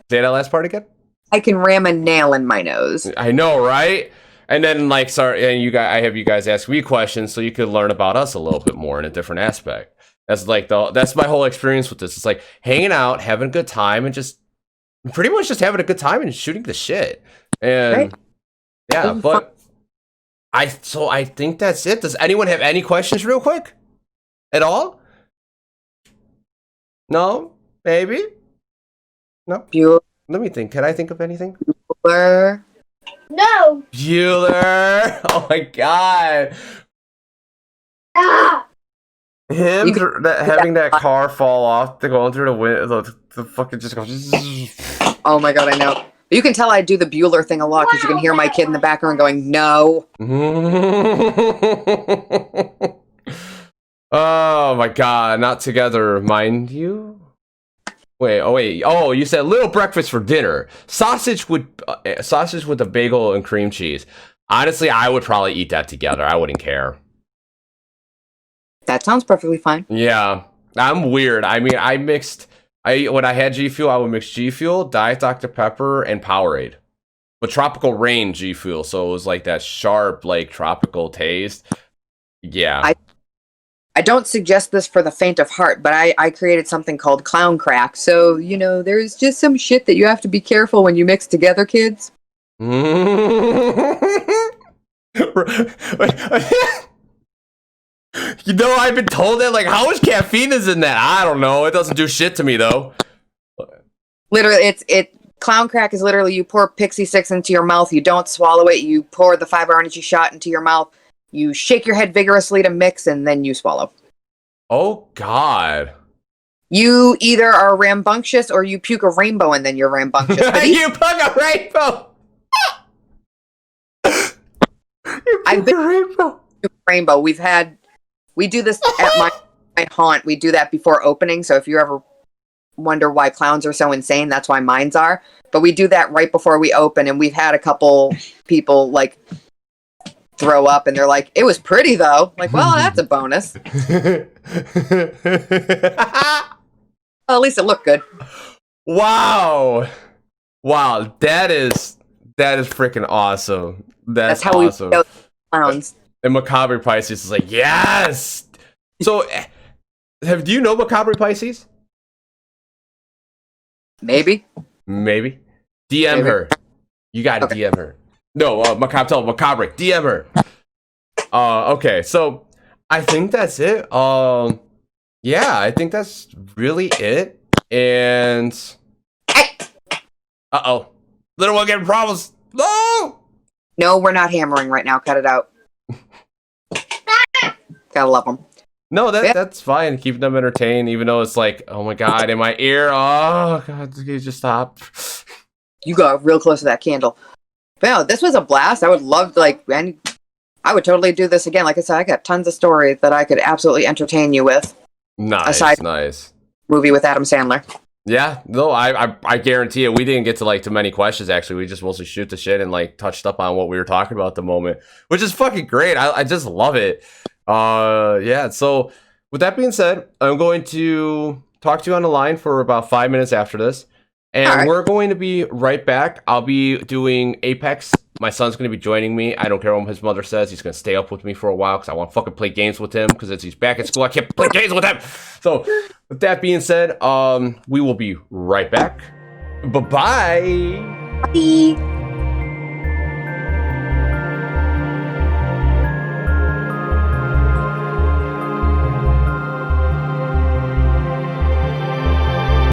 that last part again? I can ram a nail in my nose. I know, right? And then, like, sorry, and I have you guys ask me questions so you could learn about us a little bit more in a different aspect. That's like that's my whole experience with this. It's like hanging out, having a good time, and just pretty much just having a good time and shooting the shit. And right. Yeah, but I think that's it. Does anyone have any questions real quick? At all? No? Maybe? No? Let me think. Can I think of anything? Bueller. No. Bueller. Oh my god. Ah. Him having that car fall off, going through the window, the fucking just go. Oh my god, I know. You can tell I do the Bueller thing a lot because you can hear my kid in the background going, "No." Oh my god, not together, mind you. Wait. Oh, you said little breakfast for dinner. Sausage with a bagel and cream cheese. Honestly, I would probably eat that together. I wouldn't care. That sounds perfectly fine. Yeah, I'm weird. I mean, when I had G Fuel, I would mix G Fuel, Diet Dr. Pepper, and Powerade. But Tropical Rain G Fuel, so it was like that sharp, like tropical taste. Yeah. I don't suggest this for the faint of heart, but I created something called Clown Crack. So, there's just some shit that you have to be careful when you mix together, kids. You know, I've been told that. Like, how much caffeine is in that? I don't know. It doesn't do shit to me though. Literally, clown crack is literally you pour Pixie Six into your mouth. You don't swallow it. You pour the 5-hour energy shot into your mouth. You shake your head vigorously to mix, and then you swallow. Oh God. You either are rambunctious or you puke a rainbow and then you're rambunctious. You puke a rainbow. I've been a rainbow. We do this at my haunt. We do that before opening. So if you ever wonder why clowns are so insane, that's why mines are. But we do that right before we open, and we've had a couple people like throw up, and they're like, "It was pretty though." Like, well, that's a bonus. Well, at least it looked good. Wow, that is freaking awesome. That's how awesome. We clowns. And Macabre Pisces is like, yes. So, do you know Macabre Pisces? Maybe. DM her. You got to DM her. No, Macabre. DM her. Okay, so I think that's it. Yeah, I think that's really it. And little one getting problems. No, we're not hammering right now. Cut it out. Gotta love them. No, that's fine. Keeping them entertained, even though it's like, oh my God, in my ear. Oh God, can you just stop? You got real close to that candle. But no, this was a blast. I would love and I would totally do this again. Like I said, I got tons of stories that I could absolutely entertain you with. Nice. Movie with Adam Sandler. Yeah, no, I guarantee it. We didn't get to too many questions. Actually, we just mostly shoot the shit and touched up on what we were talking about at the moment, which is fucking great. I just love it. Yeah. So with that being said, I'm going to talk to you on the line for about 5 minutes after this, and we're going to be right back. I'll be doing Apex. My son's going to be joining me. I don't care what his mother says. He's going to stay up with me for a while because I want to fucking play games with him because he's back at school. I can't play games with him. So with that being said, we will be right back. Bye-bye. Bye.